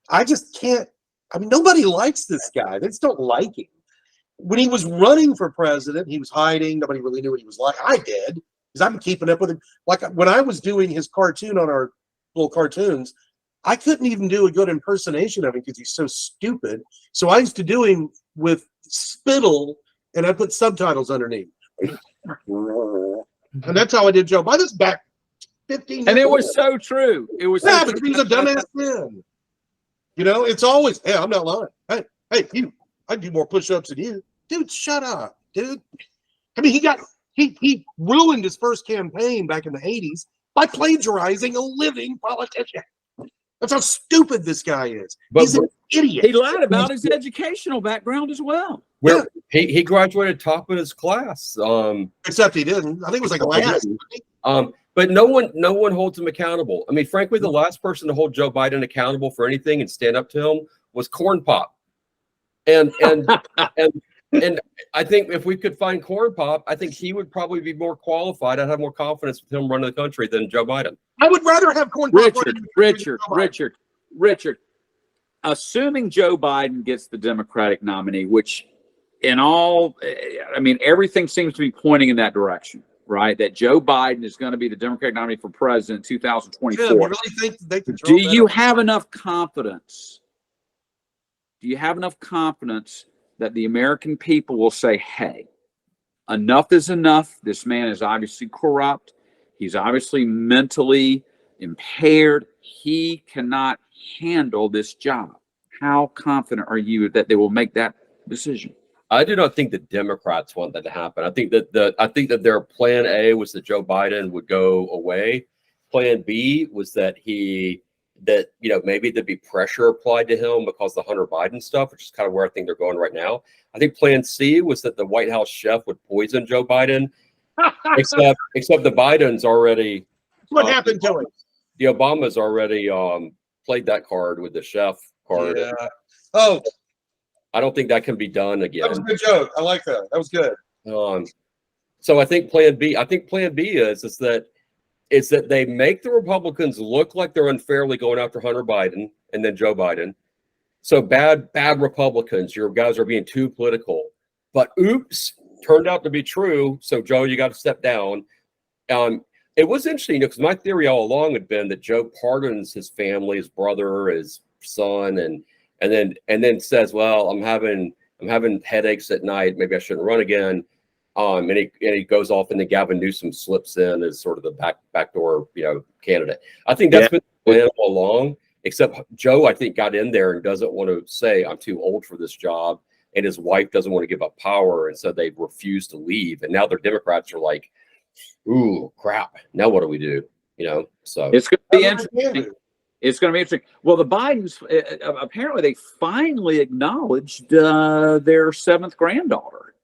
S2: I just can't. I mean, nobody likes this guy. They just don't like him. When he was running for president, he was hiding. Nobody really knew what he was like. I did, because I'm keeping up with him. Like when I was doing his cartoon on our little cartoons, I couldn't even do a good impersonation of him because he's so stupid. So I used to do him with spittle, and I put subtitles underneath. And that's how I did Joe Biden's back 15 years
S3: And it was
S2: ago.
S3: so true. It was
S2: Yeah,
S3: so
S2: because he's a dumbass man. It's always, hey, I'm not lying. Hey, you, I do more push-ups than you. Dude, shut up, dude. I mean, he ruined his first campaign back in the 80s by plagiarizing a living politician. That's how stupid this guy is.
S4: But
S2: He's an idiot.
S3: He lied about his educational background as well.
S4: Where he graduated top of his class.
S2: Except he didn't. I think it was like last.
S4: But no one holds him accountable. I mean, frankly, the last person to hold Joe Biden accountable for anything and stand up to him was Corn Pop. And I think if we could find Corn Pop, I think he would probably be more qualified. I'd have more confidence with him running the country than Joe Biden.
S2: I would rather have Corn Pop.
S3: Richard. Assuming Joe Biden gets the Democratic nominee, which everything seems to be pointing in that direction, right? That Joe Biden is going to be the Democratic nominee for president in 2024.
S2: Yeah, you really think they control
S3: Do you have enough confidence? Do you have enough confidence that the American people will say, hey, enough is enough. This man is obviously corrupt. He's obviously mentally impaired. He cannot handle this job. How confident are you that they will make that decision?
S4: I do not think the Democrats want that to happen. I think that their plan A was that Joe Biden would go away. Plan B was that maybe there'd be pressure applied to him because of the Hunter Biden stuff, which is kind of where I think they're going right now. I think plan C was that the White House chef would poison Joe Biden, except the Biden's already.
S2: What happened to him?
S4: The Obamas already played that card with the chef card.
S2: Yeah. Oh,
S4: I don't think that can be done
S2: that was a
S4: again.
S2: good joke. I like that. That was good.
S4: So I think plan B is that they make the Republicans look like they're unfairly going after Hunter Biden and then Joe Biden. So bad Republicans, your guys are being too political. But oops, turned out to be true. So Joe, you got to step down. It was interesting because my theory all along had been that Joe pardons his family, his brother, his son, and then says, "Well, I'm having headaches at night. Maybe I shouldn't run again." And he goes off, and then Gavin Newsom slips in as sort of the backdoor, candidate. I think that's been the plan all along. Except Joe, I think, got in there and doesn't want to say, "I'm too old for this job," and his wife doesn't want to give up power, and so they refuse to leave. And now their Democrats are like, "Ooh, crap! Now what do we do?" So
S3: it's going to be interesting. It's going to be interesting. Well, the Bidens apparently they finally acknowledged their seventh granddaughter,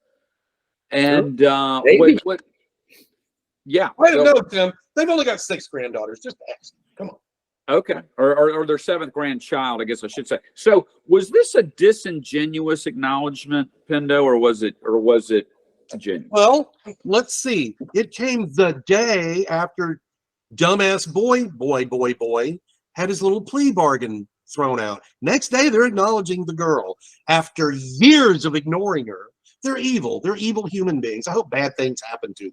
S3: and what? Yeah,
S2: I don't know, Tim. They've only got 6 granddaughters. Just ask. Come on.
S3: Okay, or their 7th grandchild, I guess I should say. So, was this a disingenuous acknowledgement, Pendo, or was it genuine?
S2: Well, let's see. It came the day after dumbass boy had his little plea bargain thrown out. Next day, they're acknowledging the girl after years of ignoring her. They're evil. They're evil human beings. I hope bad things happen to them.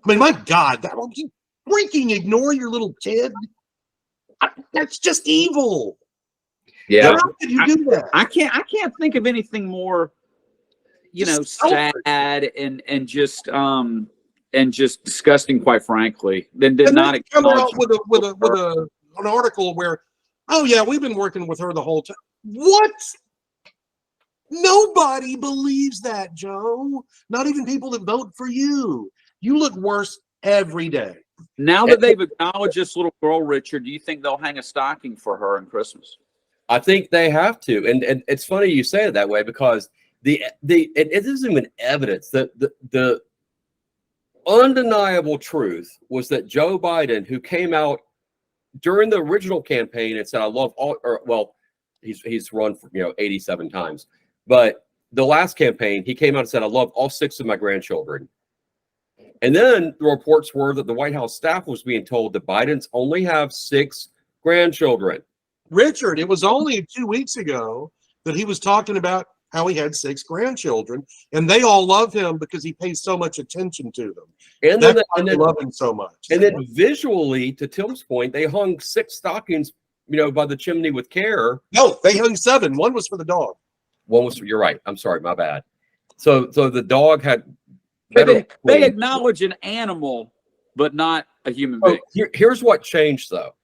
S2: I mean, my God, you freaking ignore your little kid. That's just evil.
S3: Yeah,
S2: how could you do that?
S3: I can't think of anything more, sad and just disgusting, quite frankly, than did not
S2: come out
S3: acknowledge
S2: with an article where, oh yeah, we've been working with her the whole time. What? Nobody believes that, Joe. Not even people that vote for you. You look worse every day.
S3: Now that they've acknowledged this little girl, Richard, do you think they'll hang a stocking for her on Christmas?
S4: I think they have to, and it's funny you say it that way because it isn't even evidence that the undeniable truth was that Joe Biden, who came out during the original campaign and said, "I love all," or well, he's run for 87 times, but the last campaign he came out and said, "I love all 6 of my grandchildren." And then the reports were that the White House staff was being told that Biden's only have 6 grandchildren.
S2: Richard, it was only 2 weeks ago that he was talking about how he had 6 grandchildren, and they all love him because he pays so much attention to them.
S4: And
S2: That's
S4: then,
S2: why they love him so much.
S4: and then visually, to Tim's point, they hung 6 stockings, by the chimney with care.
S2: No, they hung 7. One was for the dog.
S4: One was, you're right. I'm sorry, my bad. So the dog had.
S3: They acknowledge an animal, but not a human being.
S4: Here's what changed, though.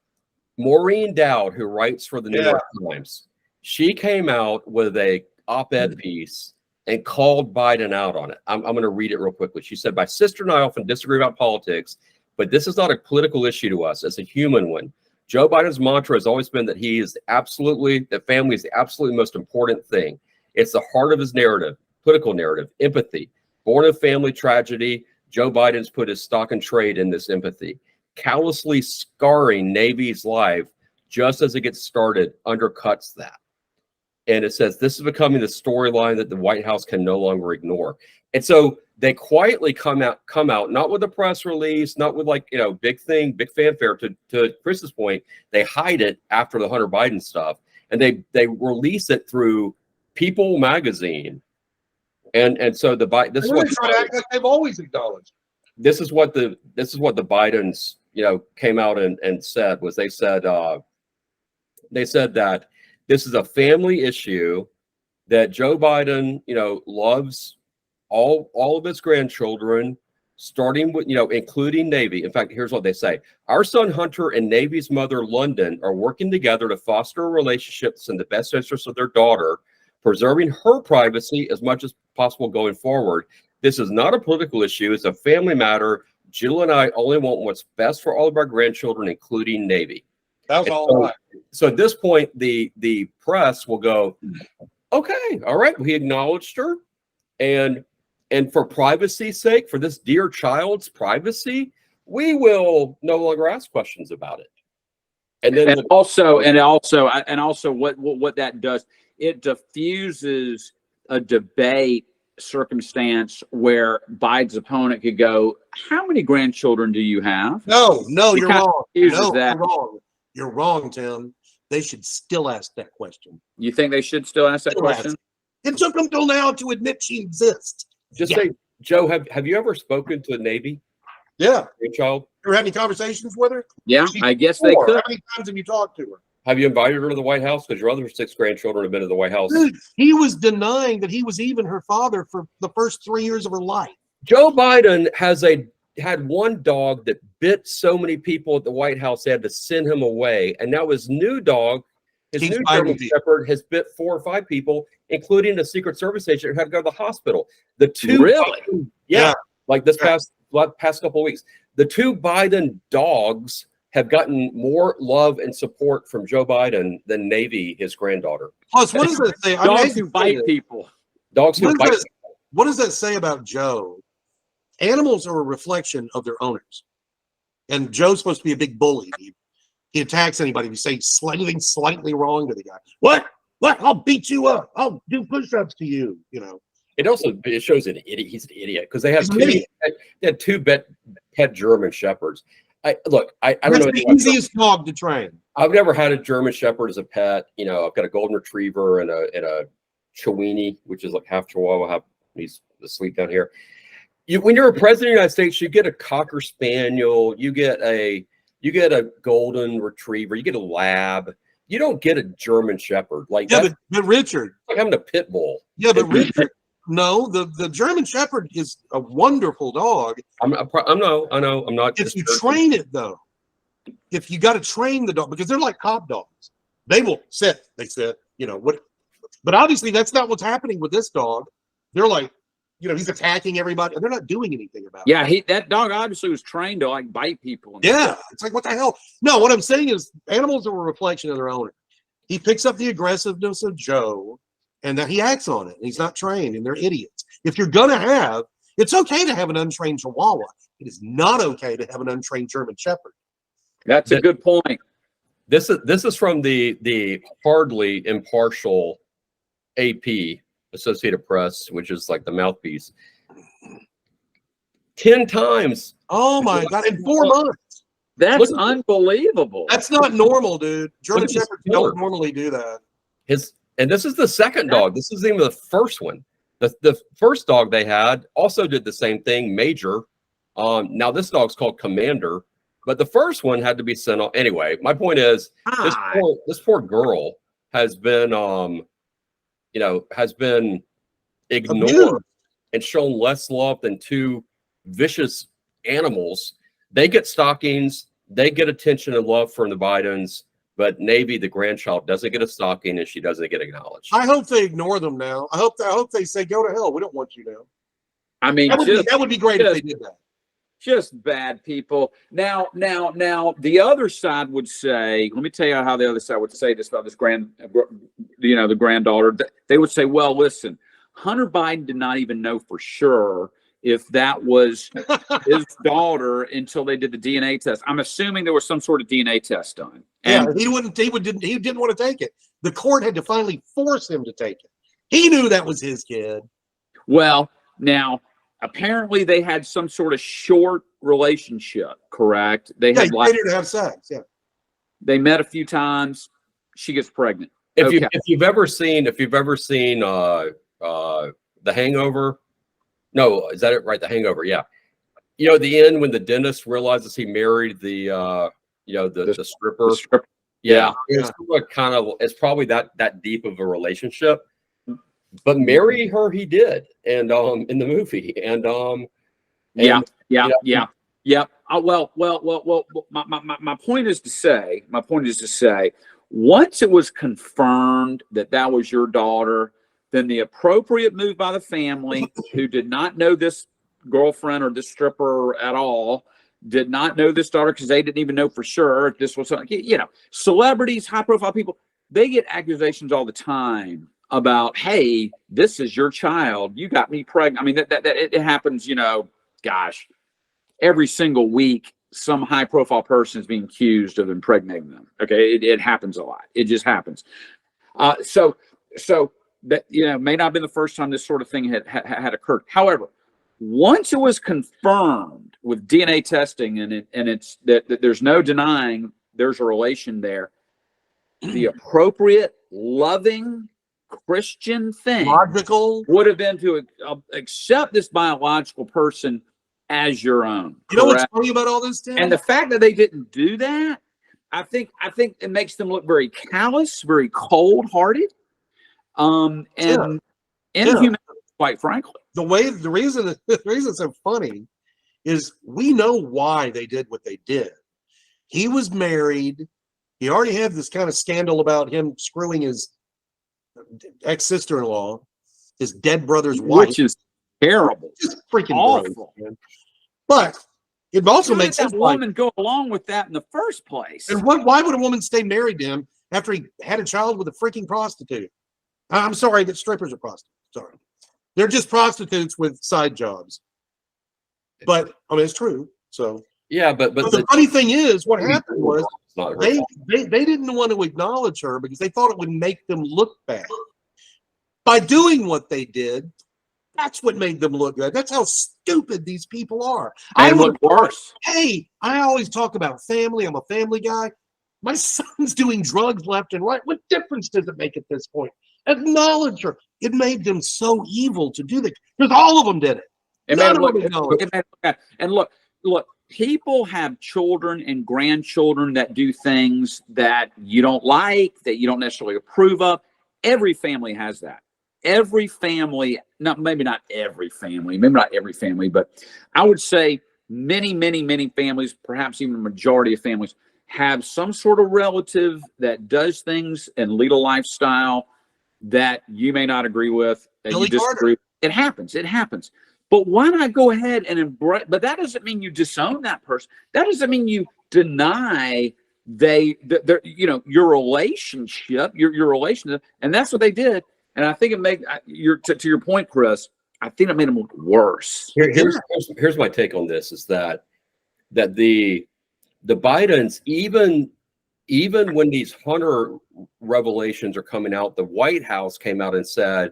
S4: Maureen Dowd, who writes for the New York Times, she came out with a op-ed piece and called Biden out on it. I'm going to read it real quickly. She said, "My sister and I often disagree about politics, but this is not a political issue to us. It's a human one. Joe Biden's mantra has always been that family is the absolutely most important thing. It's the heart of his narrative, political narrative, empathy. Born of family tragedy, Joe Biden's put his stock and trade in this empathy, callously scarring Navy's life just as it gets started undercuts that." And it says, "This is becoming the storyline that the White House can no longer ignore." And so they quietly come out, not with a press release, not with big fanfare. To Chris's point, they hide it after the Hunter Biden stuff, and they release it through People magazine. And so this is what
S2: try to act like they've always acknowledged.
S4: This is what the Bidens came out and said was they said that this is a family issue, that Joe Biden loves all of his grandchildren, starting with including Navy. In fact, here's what they say: "Our son Hunter and Navy's mother London are working together to foster a relationship that's in the best interest of their daughter, preserving her privacy as much as possible going forward. This is not a political issue. It's a family matter. Jill and I only want what's best for all of our grandchildren, including Navy."
S2: That was all right.
S4: So at this point, the press will go, "Okay, all right, we acknowledged her. And for privacy's sake, for this dear child's privacy, we will no longer ask questions about it." And then
S3: And also what that does, it diffuses a debate circumstance where Biden's opponent could go, "How many grandchildren do you have?"
S2: No,
S3: He
S2: you're
S3: kind of
S2: wrong.
S3: diffuses
S2: No,
S3: that.
S2: you're wrong. You're wrong, Tim. They should still ask that question.
S3: You think they should still ask that
S2: Still
S3: question?
S2: ask. It took them till now to admit she exists.
S4: just
S2: Yeah.
S4: say, Joe, have you ever spoken to a Navy
S2: Yeah.
S4: grandchild?
S2: You ever had any conversations with her?
S3: Yeah,
S2: She's
S3: I guess they
S2: 4.
S3: could.
S2: How many times have you talked to her?
S4: Have you invited her to the White House? Because your other 6 grandchildren have been to the White House.
S2: Dude, he was denying that he was even her father for the first 3 years of her life.
S4: Joe Biden had one dog that bit so many people at the White House they had to send him away, and now his new dog, his
S2: He's
S4: new
S2: biting
S4: German
S2: people.
S4: Shepherd, has bit 4 or 5 people, including a Secret Service agent who had to go to the hospital. The two,
S3: Really?
S4: yeah,
S2: Yeah.
S4: like this past couple of weeks, the 2 Biden dogs have gotten more love and support from Joe Biden than Navy, his granddaughter.
S2: Plus, what does that say? I
S3: Dogs
S2: hate
S3: who
S2: to say
S3: bite
S2: this.
S3: people.
S4: Dogs who
S2: What
S4: bite.
S2: does, what does that say about Joe? Animals are a reflection of their owners. And Joe's supposed to be a big bully. He attacks anybody. If you say anything slightly wrong to the guy. What? I'll beat you up. I'll do push-ups to you.
S4: It shows an idiot. He's an idiot because they
S2: He's an idiot.
S4: had 2 pet German Shepherds. I don't
S2: That's
S4: know.
S2: the
S4: anything about
S2: easiest dog to train.
S4: I've never had a German Shepherd as a pet. I've got a Golden Retriever and a Chiweenie, which is like half Chihuahua. He's asleep down here. When you're a president of the United States, you get a Cocker Spaniel, you get a Golden Retriever, you get a Lab. You don't get a German Shepherd like
S2: Yeah,
S4: that.
S2: but Richard.
S4: Like having a pit bull.
S2: Yeah, but Richard. No, the German Shepherd is a wonderful dog.
S4: I know. I'm not.
S2: If you train it, though, if you got to train the dog, because they're like cop dogs. They will sit. They sit. What But obviously, that's not what's happening with this dog. They're like, he's attacking everybody, and they're not doing anything about it.
S3: Yeah, that dog obviously was trained to like bite people. And
S2: Yeah,
S3: stuff.
S2: it's like, what the hell? No, what I'm saying is animals are a reflection of their owner. He picks up the aggressiveness of Joe, and that he acts on it. And he's not trained, and they're idiots. If you're gonna it's okay to have an untrained Chihuahua. It is not okay to have an untrained German Shepherd.
S3: That's a good point.
S4: This is from the hardly impartial AP, Associated Press, which is like the mouthpiece. 10 times.
S2: Oh my God! In 4 months.
S3: That's unbelievable.
S2: That's not normal, dude. German
S4: Look at this
S2: Shepherds
S4: killer.
S2: don't normally do that.
S4: And this is the second dog. This isn't even the first one. The first dog they had also did the same thing, Major. Now this dog's called Commander, but the first one had to be sent off. Anyway, my point is this poor girl has been ignored
S2: Abused.
S4: and shown less love than two vicious animals. They get stockings, they get attention and love from the Bidens, but Navy, the grandchild, doesn't get a stocking and she doesn't get acknowledged.
S2: I hope they ignore them now. I hope they say, go to hell. We don't want you now.
S3: I mean,
S2: That would be great if they did that.
S3: just bad people. Now, the other side would say, let me tell you how the other side would say this about this the granddaughter. They would say, well, listen, Hunter Biden did not even know for sure if that was his daughter until they did the DNA test. I'm assuming there was some sort of DNA test done. And
S2: Yeah, he didn't want to take it. The court had to finally force him to take it. He knew that was his kid.
S3: well, now apparently they had some sort of short relationship, correct? They
S2: Yeah,
S3: had
S2: he dated to have sex. Yeah.
S3: they met a few times. She gets pregnant.
S4: If you've ever seen The Hangover, no, is that it? Right, The Hangover, yeah. At the end when the dentist realizes he married the stripper. Yeah,
S2: Yeah.
S4: it's probably that deep of a relationship. But marry her, he did, and in the movie, and
S3: Yeah. Well. My point is to say, once it was confirmed that was your daughter, then the appropriate move by the family, who did not know this girlfriend or this stripper at all, did not know this daughter because they didn't even know for sure if this was something. Celebrities, high-profile people, they get accusations all the time about, hey, this is your child. You got me pregnant. I mean, that it happens, every single week, some high profile person is being accused of impregnating them. Okay. It happens a lot. It just happens. So that, may not have been the first time this sort of thing had occurred. However, once it was confirmed with DNA testing and it's that there's no denying there's a relation there, the appropriate, loving, Christian thing
S2: Logical.
S3: would have been to accept this biological person as your own.
S2: You know what's
S3: correct?
S2: funny about all this, Tim?
S3: And the fact that they didn't do that, I think it makes them look very callous, very cold-hearted, and inhuman, quite frankly.
S2: the reason it's so funny is we know why they did what they did. He was married. He already had this kind of scandal about him screwing his ex-sister-in-law, his dead brother's wife.
S3: Which is terrible.
S2: Just freaking
S3: Awful.
S2: gross, man. But it also
S3: How
S2: makes
S3: did
S2: sense.
S3: that woman go along with that in the first place?
S2: And why would a woman stay married to him after he had a child with a freaking prostitute? I'm sorry that strippers are prostitutes. Sorry. They're just prostitutes with side jobs. But I mean, it's true. So
S4: yeah, but
S2: the funny thing is, what happened was
S4: it's not her
S2: they
S4: fault.
S2: didn't want to acknowledge her because they thought it would make them look bad. By doing what they did, that's what made them look good. That's how stupid these people are.
S3: And look worse.
S2: Hey, I always talk about family. I'm a family guy. My son's doing drugs left and right. What difference does it make at this point? Acknowledge her. It made them so evil to do that because all of them did it.
S3: And look, people have children and grandchildren that do things that you don't like, that you don't necessarily approve of. Every family has that. Every family, maybe not every family, but I would say many families, perhaps even the majority of families, have some sort of relative that does things and lead a lifestyle that you may not agree with, that
S2: Billy
S3: you disagree. It happens. It happens. But why not go ahead and embrace? But that doesn't mean you disown that person. That doesn't mean you deny your relationship, your relationship, and that's what they did. And I think it made to your point, Chris. I think it made them look worse.
S4: Here's my take on this: is that the Bidens, even when these Hunter revelations are coming out, the White House came out and said,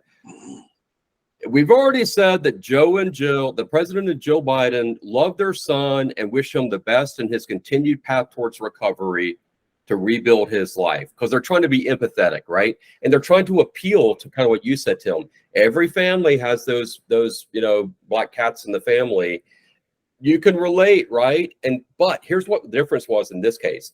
S4: we've already said that Joe and Jill, the president and Jill Biden, love their son and wish him the best in his continued path towards recovery to rebuild his life, because they're trying to be empathetic, right? And they're trying to appeal to kind of what you said, Tim. Every family has those black cats in the family. You can relate, right? But here's what the difference was in this case.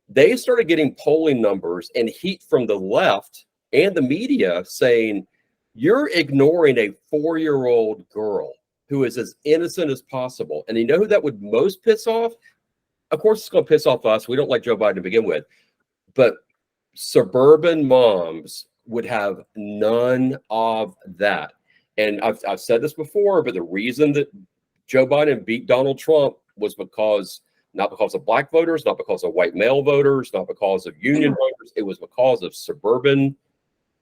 S4: They started getting polling numbers and heat from the left and the media saying, you're ignoring a 4-year-old girl who is as innocent as possible. And you know who that would most piss off? Of course, it's going to piss off us. We don't like Joe Biden to begin with. But suburban moms would have none of that. And I've said this before, but the reason that Joe Biden beat Donald Trump was not because of black voters, not because of white male voters, not because of union voters. It was because of suburban,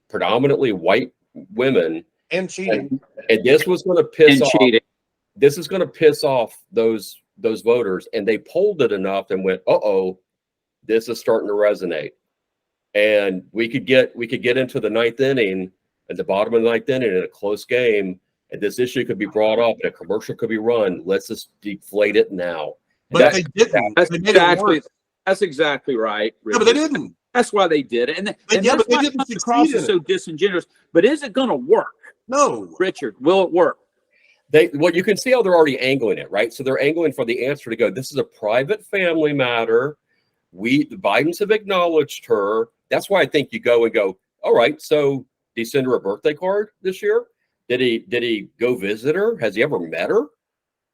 S4: predominantly white women.
S2: And cheating.
S4: And this was going to piss off.
S3: Cheating.
S4: This is going to piss off those voters. And they polled it enough and went, this is starting to resonate. And we could get into the ninth inning, at the bottom of the ninth inning in a close game, and this issue could be brought up and a commercial could be run. Let's just deflate it now.
S2: But they didn't.
S3: That's exactly right.
S2: No, but they didn't.
S3: That's why they did it. And
S2: But
S3: that's
S2: they
S3: why
S2: didn't
S3: it comes across
S2: succeed
S3: as
S2: in
S3: so disingenuous. But is it going to work?
S2: No.
S3: Richard, will it work?
S4: You can see how they're already angling it, right? So they're angling for the answer to go, this is a private family matter. The Bidens have acknowledged her. That's why I think you go and go, all right, so did he send her a birthday card this year? Did he go visit her? Has he ever met her?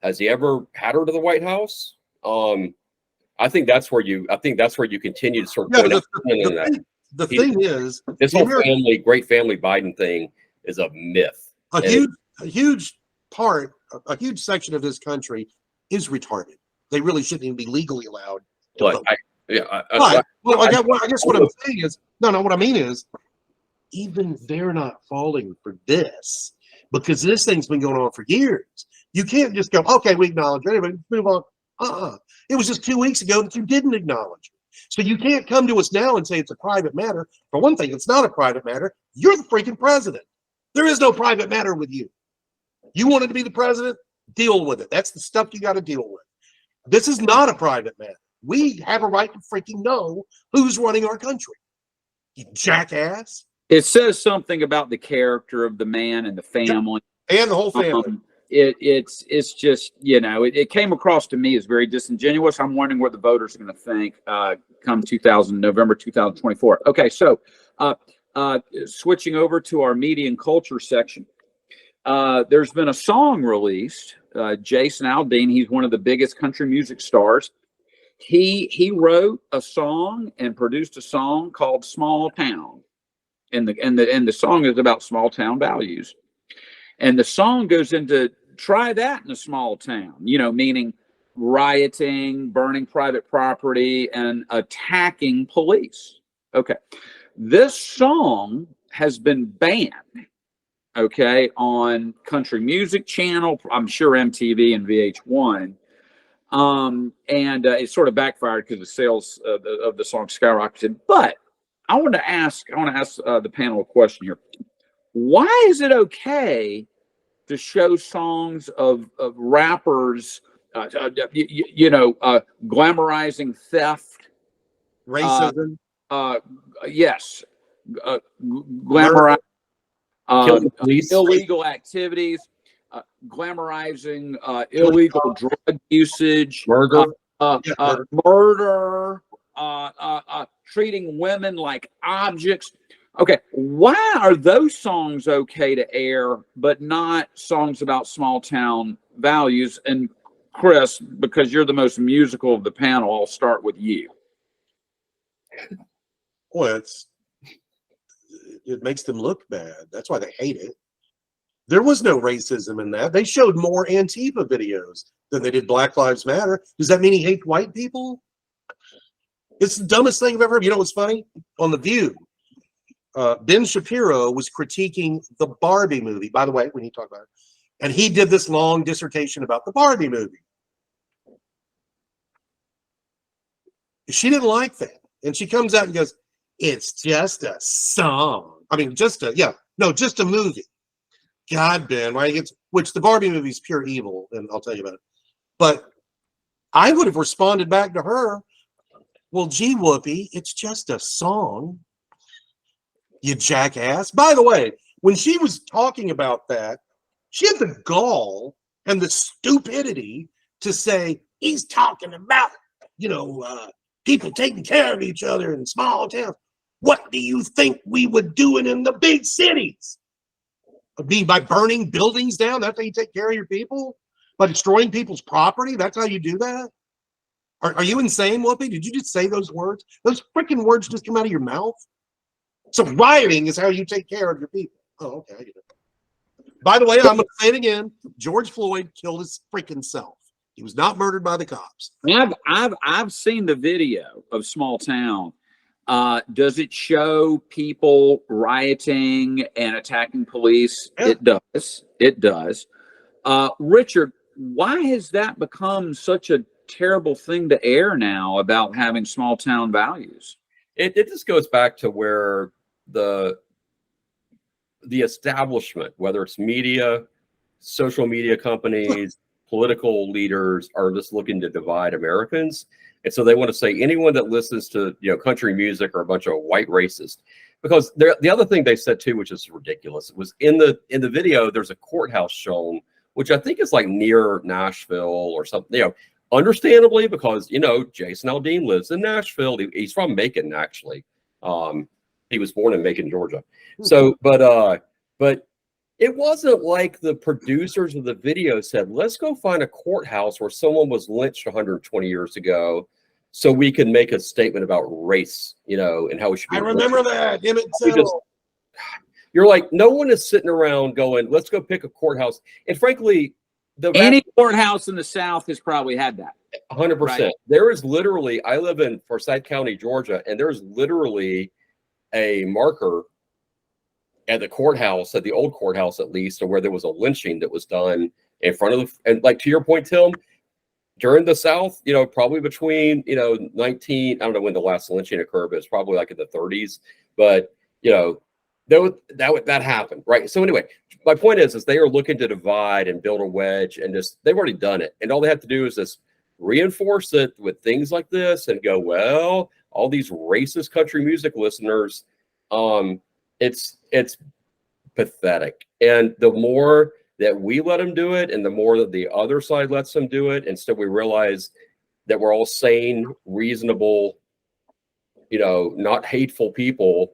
S4: Has he ever had her to the White House? I think that's where you continue to sort of
S2: the thing is,
S4: this whole great family Biden thing is a myth.
S2: A huge section of this country is retarded. They really shouldn't even be legally allowed.
S4: But I
S2: guess what I'm saying is, what I mean is, even they're not falling for this, because this thing's been going on for years. You can't just go, okay, we acknowledge it, anyway, move on. It was just 2 weeks ago that you didn't acknowledge it. So you can't come to us now and say it's a private matter. For one thing, it's not a private matter. You're the freaking president. There is no private matter with you. You wanted to be the president? Deal with it. That's the stuff you got to deal with. This is not a private matter. We have a right to freaking know who's running our country. You jackass.
S3: It says something about the character of the man and the family.
S2: And the whole family.
S3: It's just, it came across to me as very disingenuous. I'm wondering what the voters are going to think come November 2024. Okay, so switching over to our media and culture section. There's been a song released. Jason Aldean, he's one of the biggest country music stars. He wrote a song and produced a song called Small Town. And the song is about small town values. And the song goes into try that in a small town, meaning rioting, burning private property, and attacking police. Okay. This song has been banned, on Country Music Channel, I'm sure MTV and VH1. And it sort of backfired because the sales of the song skyrocketed. But I want to ask the panel a question here. Why is it okay to show songs of rappers, glamorizing theft,
S2: racism?
S3: Yes, glamorize illegal activities, glamorizing illegal drug usage,
S4: murder,
S3: treating women like objects. Okay, why are those songs okay to air, but not songs about small town values? And Chris, because you're the most musical of the panel, I'll start with you.
S2: Well, It makes them look bad. That's why they hate it. There was no racism in that. They showed more Antifa videos than they did Black Lives Matter. Does that mean he hates white people? It's the dumbest thing I've ever heard. You know what's funny? On The View, Ben Shapiro was critiquing the Barbie movie, by the way, when he talked about it. And he did this long dissertation about the Barbie movie. She didn't like that. And she comes out and goes, it's just a song. I mean, just a movie. God, Ben, right? Which the Barbie movie is pure evil, and I'll tell you about it. But I would have responded back to her, well, gee, Whoopi, it's just a song, you jackass. By the way, when she was talking about that, she had the gall and the stupidity to say, he's talking about, people taking care of each other in small towns. What do you think we were doing in the big cities? By burning buildings down? That's how you take care of your people? By destroying people's property? That's how you do that? Are you insane, Whoopi? Did you just say those words? Those freaking words just come out of your mouth? So rioting is how you take care of your people. Oh, okay, I get it. By the way, I'm going to say it again. George Floyd killed his freaking self. He was not murdered by the cops.
S3: I've seen the video of Small Town. Does it show people rioting and attacking police?
S2: Yeah.
S3: It does. It does. Richard, why has that become such a terrible thing to air now about having small town values?
S4: It just goes back to where the establishment, whether it's media, social media companies, political leaders, are just looking to divide Americans. And so they want to say anyone that listens to country music are a bunch of white racists. Because the other thing they said too, which is ridiculous, was in the video, there's a courthouse shown, which I think is like near Nashville or something. Understandably, because Jason Aldean lives in Nashville. He's from Macon, actually. He was born in Macon, Georgia. So, but it wasn't like the producers of the video said, let's go find a courthouse where someone was lynched 120 years ago so we can make a statement about race, and how we should be.
S2: I remember that. Emmett Till.
S4: You're like, no one is sitting around going, let's go pick a courthouse. And frankly,
S3: any courthouse in the South has probably had that.
S4: 100%.
S3: Right.
S4: There is literally, I live in Forsyth County, Georgia, and there's literally a marker at the courthouse, at the old courthouse at least, or where there was a lynching that was done in front of and like to your point, Tim, during the South, probably between, 19, I don't know when the last lynching occurred, but it's probably like in the 30s. But, that happened, right? So anyway, my point is they are looking to divide and build a wedge, and they've already done it. And all they have to do is just reinforce it with things like this and go, well, all these racist country music listeners, it's pathetic. And the more that we let them do it, and the more that the other side lets them do it, instead we realize that we're all sane, reasonable, not hateful people.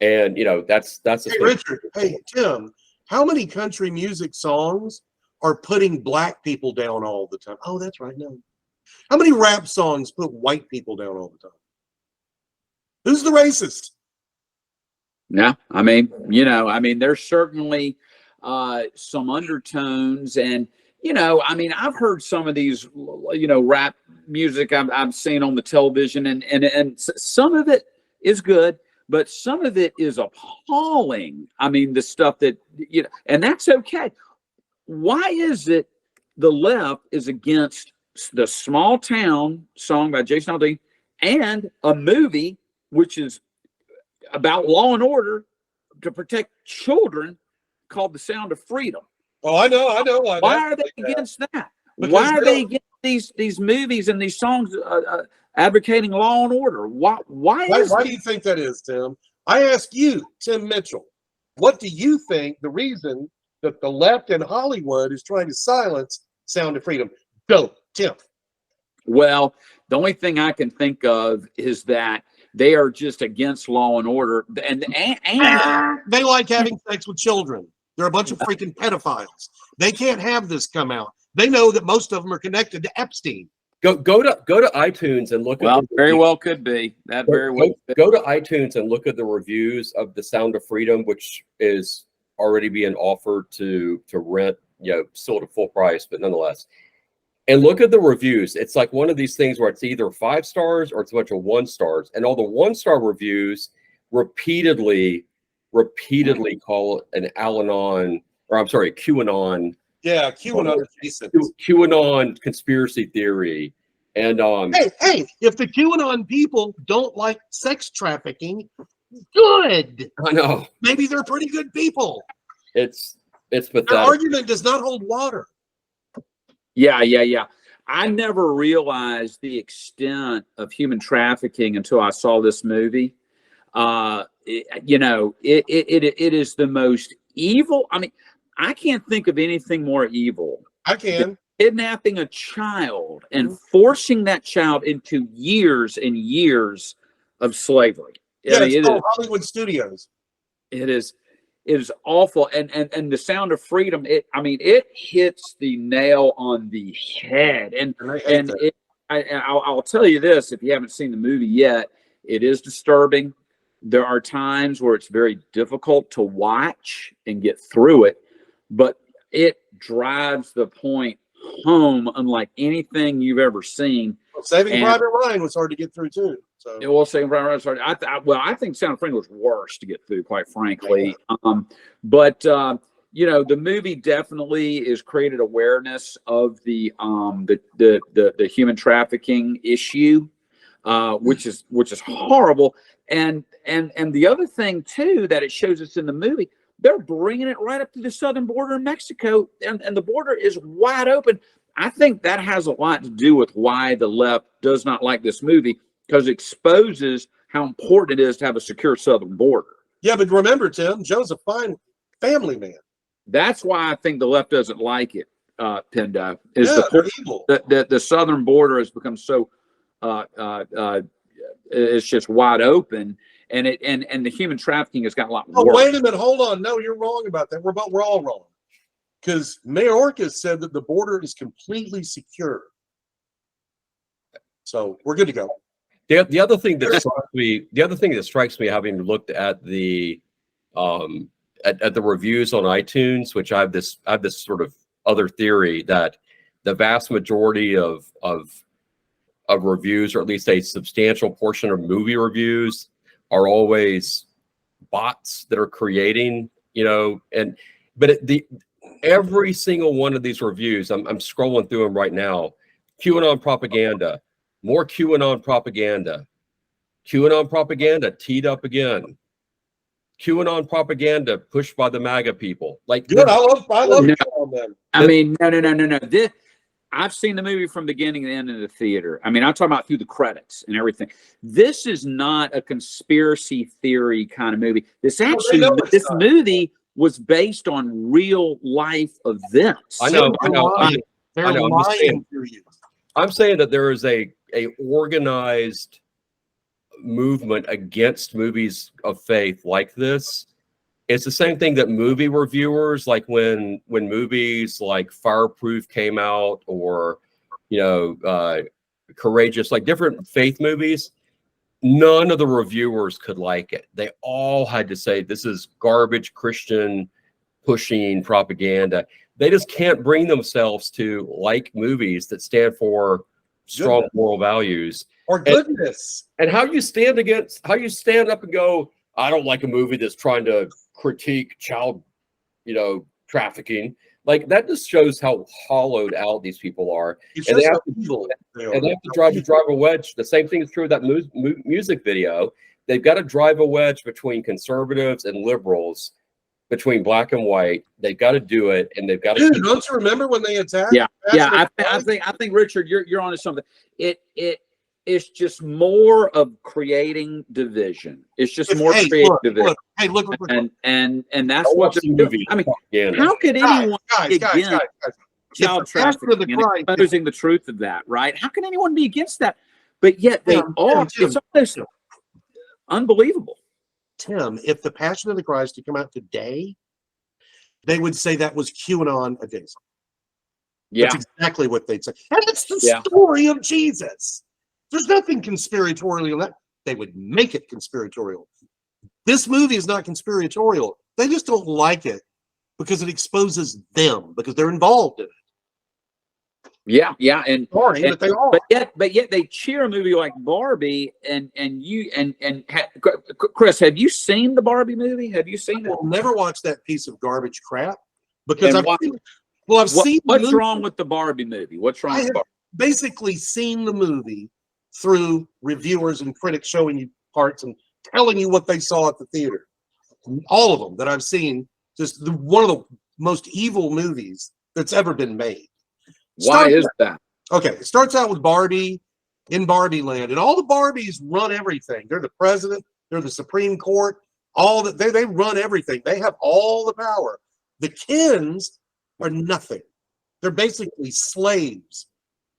S4: And that's the
S2: Hey, Richard. Hey, Tim. How many country music songs are putting black people down all the time? Oh, that's right. No. How many rap songs put white people down all the time? Who's the racist?
S3: Yeah, I mean, there's certainly some undertones, and I've heard some of these, rap music I've seen on the television, and some of it is good, but some of it is appalling. I mean, the stuff that and that's okay. Why is it the left is against the Small Town song by Jason Aldean and a movie which is about law and order to protect children called The Sound of Freedom?
S2: Oh, I know.
S3: Why are they against that? Why are they against these movies and these songs advocating law and order? Why
S2: do you think that is, Tim? I ask you, Tim Mitchell, what do you think the reason that the left in Hollywood is trying to silence Sound of Freedom? Go, Tim.
S3: Well, the only thing I can think of is that they are just against law and order, and
S2: they like having sex with children. They're a bunch of freaking pedophiles. They can't have this come out. They know that most of them are connected to Epstein.
S4: Go to iTunes and look
S3: Well,
S4: at the
S3: very
S4: reviews.
S3: well could be. That very well.
S4: Go to iTunes and look at the reviews of The Sound of Freedom, which is already being offered to rent, still at a full price, but nonetheless. And look at the reviews. It's like one of these things where it's either 5 stars or it's a bunch of 1 stars. And all the 1-star reviews repeatedly call it an Al-Anon, or I'm sorry, QAnon.
S2: Yeah, QAnon adjacent.
S4: QAnon conspiracy theory. And
S2: Hey, if the QAnon people don't like sex trafficking, good.
S4: I know
S2: Maybe they're pretty good people.
S4: it's
S2: Their
S4: pathetic.
S2: argument does not hold water.
S3: Yeah. I never realized the extent of human trafficking until I saw this movie. It is the most evil. I mean, I can't think of anything more evil.
S2: I can.
S3: Kidnapping a child and forcing that child into years and years of slavery.
S2: Yeah,
S3: I mean,
S2: it's called Hollywood Studios.
S3: it is awful. And The Sound of Freedom, it hits the nail on the head. And
S2: And I hate that.
S3: I'll tell you this, if you haven't seen the movie yet, it is disturbing. There are times where it's very difficult to watch and get through it, but it drives the point home unlike anything you've ever seen.
S2: Saving
S3: and-
S2: Private Ryan was hard to get through too. So
S3: It will say, I think Sound of Freedom was worse to get through, quite frankly. The movie definitely has created awareness of the human trafficking issue, which is horrible. And the other thing too that it shows us in the movie, they're bringing it right up to the southern border of Mexico, and the border is wide open. I think that has a lot to do with why the left does not like this movie, because it exposes how important it is to have a secure southern border.
S2: yeah, but remember, Tim, Joe's a fine family man.
S3: That's why I think the left doesn't like it, Pendo. Is
S2: Yeah, they're evil.
S3: the southern border has become so it's just wide open, and the human trafficking has gotten a lot
S2: Oh,
S3: worse.
S2: wait a minute. Hold on. No, you're wrong about that. We're all wrong. Because Mayorkas said that the border is completely secure. So we're good to go.
S4: The other thing that strikes me, having looked at the at the reviews on iTunes, which I have this sort of other theory that the vast majority of reviews, or at least a substantial portion of movie reviews, are always bots that are creating, every single one of these reviews, I'm scrolling through them right now. QAnon propaganda, more QAnon propaganda teed up again. QAnon propaganda pushed by the MAGA people. Like,
S2: Good. I love
S3: No.
S2: on them.
S3: I mean, no. I've seen the movie from beginning to end in the theater. I mean, I'm talking about through the credits and everything. This is not a conspiracy theory kind of movie. This movie was based on real life events.
S4: I know.
S2: They're
S4: I know, I'm just
S2: lying
S4: saying.
S2: to you.
S4: I'm saying that there is a organized movement against movies of faith like this. It's the same thing that movie reviewers, like when movies like Fireproof came out, or Courageous, like different faith movies, none of the reviewers could like it. They all had to say this is garbage Christian pushing propaganda. They just can't bring themselves to like movies that stand for strong moral values.
S2: Or goodness.
S4: And how you stand up and go, I don't like a movie that's trying to critique child, trafficking. Like, that just shows how hollowed out these people are.
S2: It's
S4: And they
S2: just
S4: have
S2: how evil they are.
S4: And they have to drive a wedge. The same thing is true of that music video. They've got to drive a wedge between conservatives and liberals, between black and white. They've got to do it, and they've got to.
S2: Dude, don't you remember when they attacked?
S3: Yeah. I think Richard, you're onto something. It's just more of creating division. It's just more creating division.
S2: Look.
S3: And that's
S4: I'll
S3: what
S4: watch the
S3: they're doing.
S4: movie.
S3: I mean,
S4: Yeah.
S3: how could anyone
S2: Guys.
S3: against child
S2: If the pastor of
S3: trafficking
S2: the
S3: and
S2: Christ-
S3: exposing the truth of that, right? How can anyone be against that? But yet they are.
S2: Tim.
S3: It's almost unbelievable.
S2: Tim, if the Passion of the Christ had come out today, they would say that was QAnon adjacent.
S3: Yeah.
S2: That's exactly what they'd say. And it's the
S3: Yeah.
S2: story of Jesus. There's nothing conspiratorial in that. They would make it conspiratorial. This movie is not conspiratorial. They just don't like it because it exposes them, because they're involved in it.
S3: Yeah. Yeah. And
S2: Sorry, but they are.
S3: but yet they cheer a movie like Barbie. Chris, have you seen the Barbie movie? Have you seen it?
S2: I'll never watch that piece of garbage crap because
S3: And
S2: I've seen the
S3: What's
S2: movie.
S3: wrong with the Barbie movie? What's wrong
S2: I
S3: with
S2: have
S3: Barbie?
S2: basically seen the movie through reviewers and critics showing you parts and telling you what they saw at the theater. All of them that I've seen, just one of the most evil movies that's ever been made.
S3: Why is that?
S2: Okay, it starts out with Barbie in Barbie Land, and all the Barbies run everything. They're the president, they're the Supreme Court, all that they run everything. They have all the power. The Kens are nothing. They're basically slaves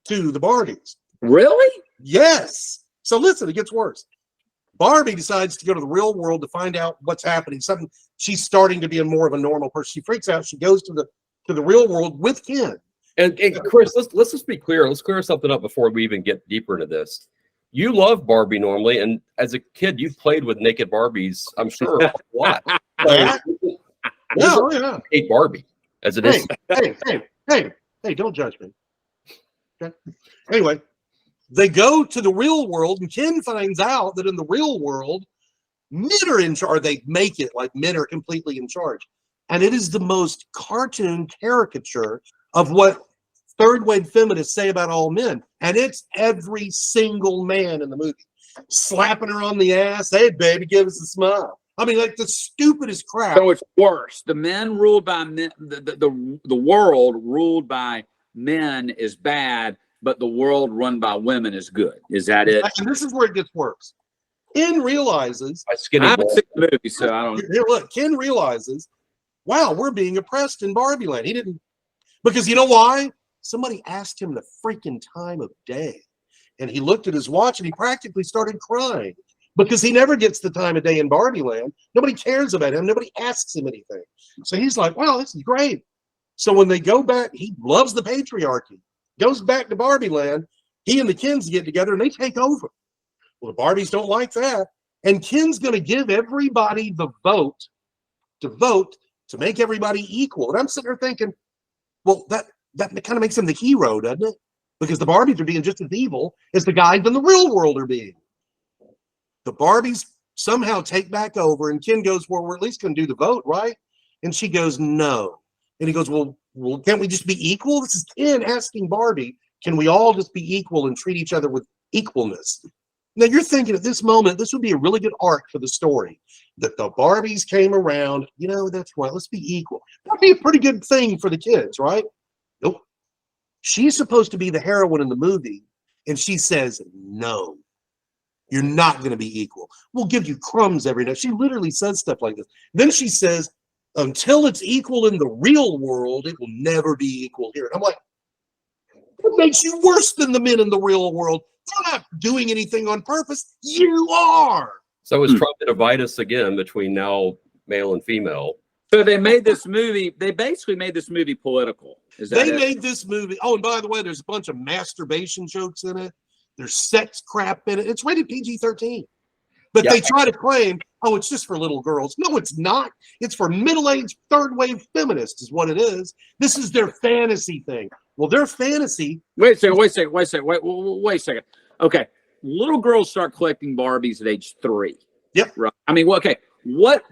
S2: to the Barbies.
S3: Really?
S2: Yes. So listen, it gets worse. Barbie decides to go to the real world to find out what's happening. Something she's starting to be more of a normal person. She freaks out. She goes to the real world with Ken.
S4: And Chris, let's just be clear. Let's clear something up before we even get deeper into this. You love Barbie normally, and as a kid, you played with naked Barbies, I'm sure, a lot.
S2: Yeah.
S4: So,
S2: Yeah.
S4: hate Barbie as it is.
S2: Hey, don't judge me. Okay. Anyway, they go to the real world, and Ken finds out that in the real world, men are in charge. They make it like men are completely in charge. And it is the most cartoon caricature of what third wave feminists say about all men. And it's every single man in the movie slapping her on the ass. Hey, baby, give us a smile. I mean, like the stupidest crap.
S3: So it's worse. The men ruled by men. The world ruled by men is bad, but the world run by women is good. Is that it?
S2: And this is where it gets worse. Ken realizes,
S4: My skinny
S3: I haven't
S4: ball.
S3: seen the movie, so I don't.
S2: here, look, Ken realizes, wow, we're being oppressed in Barbie Land. He didn't, because you know why? Somebody asked him the freaking time of day. And he looked at his watch and he practically started crying because he never gets the time of day in Barbie Land. Nobody cares about him. Nobody asks him anything. So he's like, wow, this is great. So when they go back, he loves the patriarchy. Goes back to Barbie Land. He and the Kens get together and they take over. Well, the Barbies don't like that. And Ken's going to give everybody the vote to make everybody equal. And I'm sitting there thinking, well, that kind of makes him the hero, doesn't it? Because the Barbies are being just as evil as the guys in the real world are being. The Barbies somehow take back over, and Ken goes, well, we're at least going to do the vote, right? And she goes, no. And he goes, well, can't we just be equal? This is Ken asking Barbie, can we all just be equal and treat each other with equalness? Now you're thinking at this moment, this would be a really good arc for the story, that the Barbies came around, you know, that's right, let's be equal. That'd be a pretty good thing for the kids, right? Nope. She's supposed to be the heroine in the movie, and she says, no, you're not going to be equal. We'll give you crumbs every day. She literally says stuff like this. Then she says, until it's equal in the real world, it will never be equal here. And I'm like, what makes you worse than the men in the real world? They're not doing anything on purpose. You are.
S4: So it's trying to divide us again between now male and female.
S3: So they made this movie. They basically made this movie political. Is that
S2: They
S3: it?
S2: made this movie. Oh, and by the way, there's a bunch of masturbation jokes in it. There's sex crap in it. It's rated PG-13. But
S4: Yeah.
S2: they try to claim, oh, it's just for little girls. No, it's not. It's for middle-aged third-wave feminists is what it is. This is their fantasy thing. Well, their fantasy.
S3: Wait a second. Okay. Little girls start collecting Barbies at age 3.
S2: Yep.
S3: Right. I mean, well, okay. What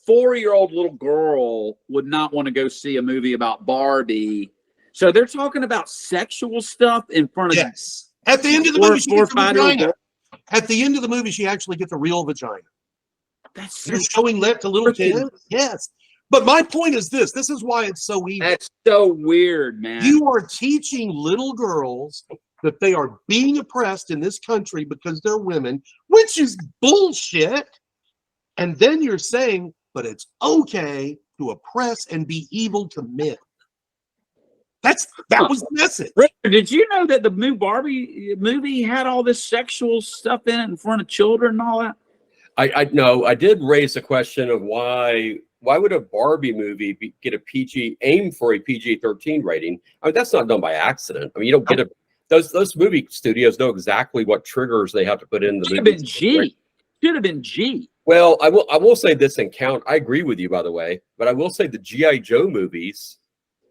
S3: 4-year-old little girl would not want to go see a movie about Barbie? So they're talking about sexual stuff in front of
S2: Yes. At the end of the movie, she gets a vagina. At the end of the movie, she actually gets a real vagina.
S3: That's so,
S2: You're showing that to little kids? Yes. But my point is this. This is why it's so evil.
S3: that's so weird, man.
S2: You are teaching little girls that they are being oppressed in this country because they're women, which is bullshit. And then you're saying, but it's okay to oppress and be evil to men. That was the message.
S3: Richard, did you know that the new Barbie movie had all this sexual stuff in it in front of children and all that?
S4: I know I did raise the question of why a Barbie movie get a PG, aim for a PG-13 rating? I mean, that's not done by accident. I mean, you don't get a those movie studios know exactly what triggers they have to put in the
S3: Should have
S4: movie.
S3: been G. Should have been G.
S4: Well, I will say this and count. I agree with you, by the way, but I will say the G.I. Joe movies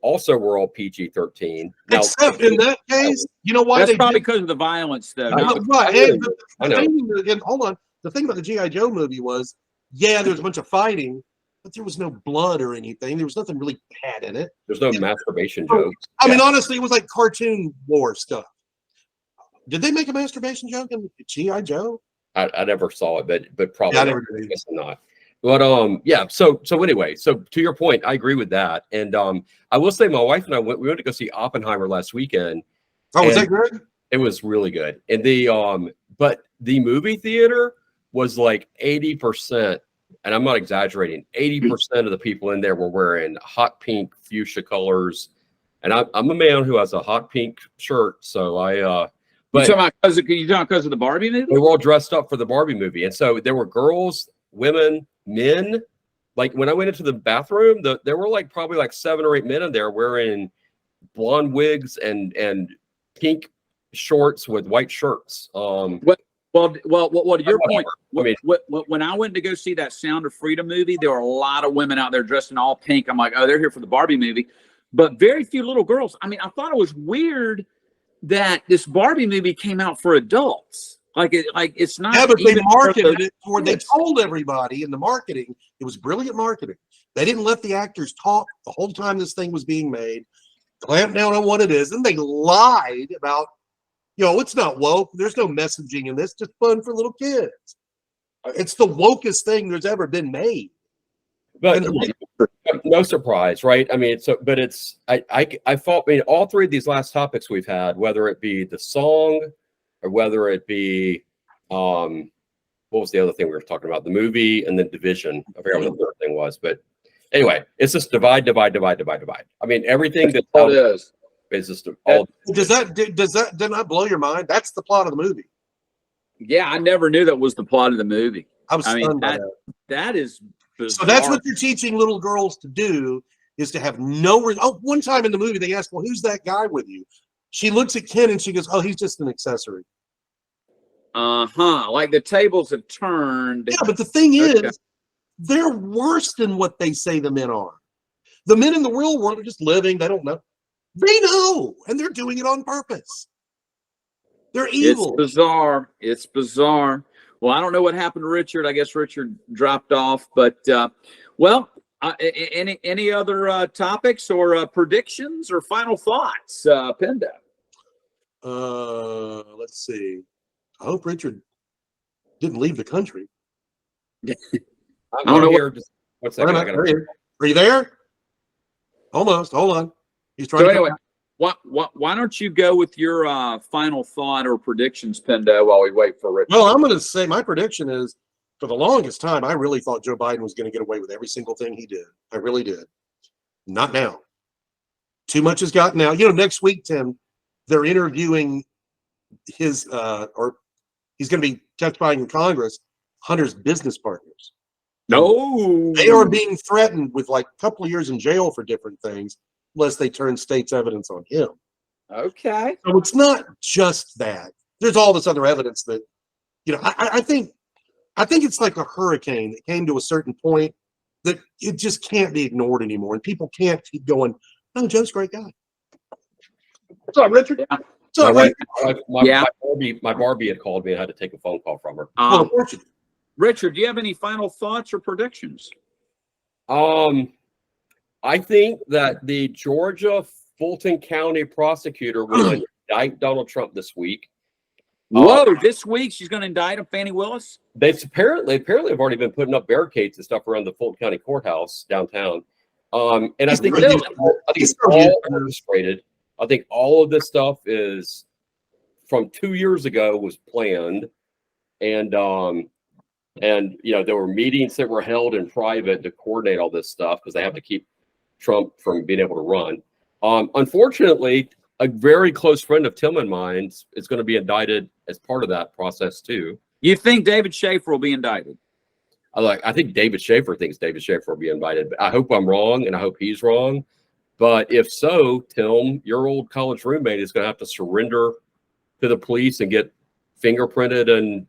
S4: also were all PG-13. Now,
S2: Except in that case, you know why
S3: That's
S2: they
S3: probably
S2: did?
S3: because of the violence, though.
S4: I
S3: not
S4: know.
S2: Right. And
S4: I
S2: the
S4: know.
S2: thing, and hold on. The thing about the G.I. Joe movie was, yeah, there was a bunch of fighting, but there was no blood or anything. There was nothing really bad in it.
S4: There's no masturbation jokes.
S2: I mean, honestly, it was like cartoon war stuff. Did they make a masturbation joke in G.I. Joe?
S4: I never saw it, but probably
S2: Yeah, I
S4: not.
S2: never did either.
S4: Guess not. But yeah. So anyway, so to your point, I agree with that. And I will say, my wife and I we went to go see Oppenheimer last weekend.
S2: Oh, was
S4: And
S2: that good?
S4: It was really good. And but the movie theater was like 80%, and I'm not exaggerating. 80% of the people in there were wearing hot pink fuchsia colors, and I'm a man who has a hot pink shirt, so
S3: You talking about because of the Barbie movie?
S4: they were all dressed up for the Barbie movie. And so there were girls, women, men. Like when I went into the bathroom, there were like probably like 7 or 8 men in there wearing blonde wigs and pink shorts with white shirts.
S3: Well, to your point,
S4: I mean-
S3: when I went to go see that Sound of Freedom movie, there were a lot of women out there dressed in all pink. I'm like, oh, they're here for the Barbie movie, but very few little girls. I mean, I thought it was weird that this Barbie movie came out for adults. It's not.
S2: Yeah, but they
S3: even for
S2: marketed
S3: the
S2: it, or they
S3: kids.
S2: told everybody in the marketing. It was brilliant marketing. They didn't let the actors talk the whole time this thing was being made. Clamp down on what it is, and they lied about, it's not woke. There's no messaging in this. Just fun for little kids. It's the wokest thing there's ever been made.
S4: But
S2: And-
S4: no surprise, right? I mean, I thought, I mean, all three of these last topics we've had, whether it be the song or whether it be, what was the other thing we were talking about? The movie and then Division. I forgot what the third thing was, but anyway, it's just divide. I mean, everything that's
S3: All it is.
S4: just all.
S2: Does that not blow your mind? That's the plot of the movie.
S3: Yeah, I never knew that was the plot of the movie.
S2: I was
S3: I mean,
S2: stunned by that.
S3: That is bizarre.
S2: So that's what you're teaching little girls to do, is to have no. One time in the movie, they asked, "Well, who's that guy with you?" She looks at Ken and she goes, "Oh, he's just an accessory."
S3: Like the tables have turned.
S2: Yeah, but the thing is,
S3: Okay.
S2: they're worse than what they say the men are. The men in the real world are just living. They don't know. They know, and they're doing it on purpose. They're evil.
S3: It's bizarre. It's bizarre. Well, I don't know what happened to Richard. I guess Richard dropped off. But any other topics or predictions or final thoughts, Pendo?
S2: Let's see. I hope Richard didn't leave the country.
S4: I'm
S3: I don't know
S4: here. Just one second. I gotta-
S2: Are you there? Almost. Hold on. He's trying
S3: So
S2: to.
S3: anyway, why don't you go with your final thought or predictions, Pendo, while we wait for Richard?
S2: Well, I'm going to say my prediction is, for the longest time, I really thought Joe Biden was going to get away with every single thing he did. I really did. Not now. Too much has gotten out. Next week, Tim, they're interviewing his, or he's going to be testifying in Congress, Hunter's business partners.
S3: No,
S2: They are being threatened with like a couple of years in jail for different things, unless they turn state's evidence on him.
S3: okay.
S2: So it's not just that. There's all this other evidence that, I think it's like a hurricane that came to a certain point that it just can't be ignored anymore. And people can't keep going, "No, Joe's a great guy." What's up, Richard?
S3: Yeah.
S2: What's up,
S4: My,
S2: Richard?
S4: my Barbie had called me. I had to take a phone call from her.
S2: Well, of course you do.
S3: Richard, do you have any final thoughts or predictions?
S4: I think that the Georgia Fulton County prosecutor will indict Donald Trump this week.
S3: Whoa, this week she's going to indict him, Fannie Willis?
S4: They've apparently have already been putting up barricades and stuff around the Fulton County courthouse downtown. And I think
S2: Really?
S4: it's all orchestrated. I think all of this stuff is from 2 years ago was planned, and there were meetings that were held in private to coordinate all this stuff because they have to keep Trump from being able to run. Unfortunately, a very close friend of Tim and mine is going to be indicted as part of that process too.
S3: You think David Schaefer will be indicted?
S4: I think David Schaefer thinks David Schaefer will be invited. But I hope I'm wrong, and I hope he's wrong. But if so, Tim, your old college roommate is going to have to surrender to the police and get fingerprinted. And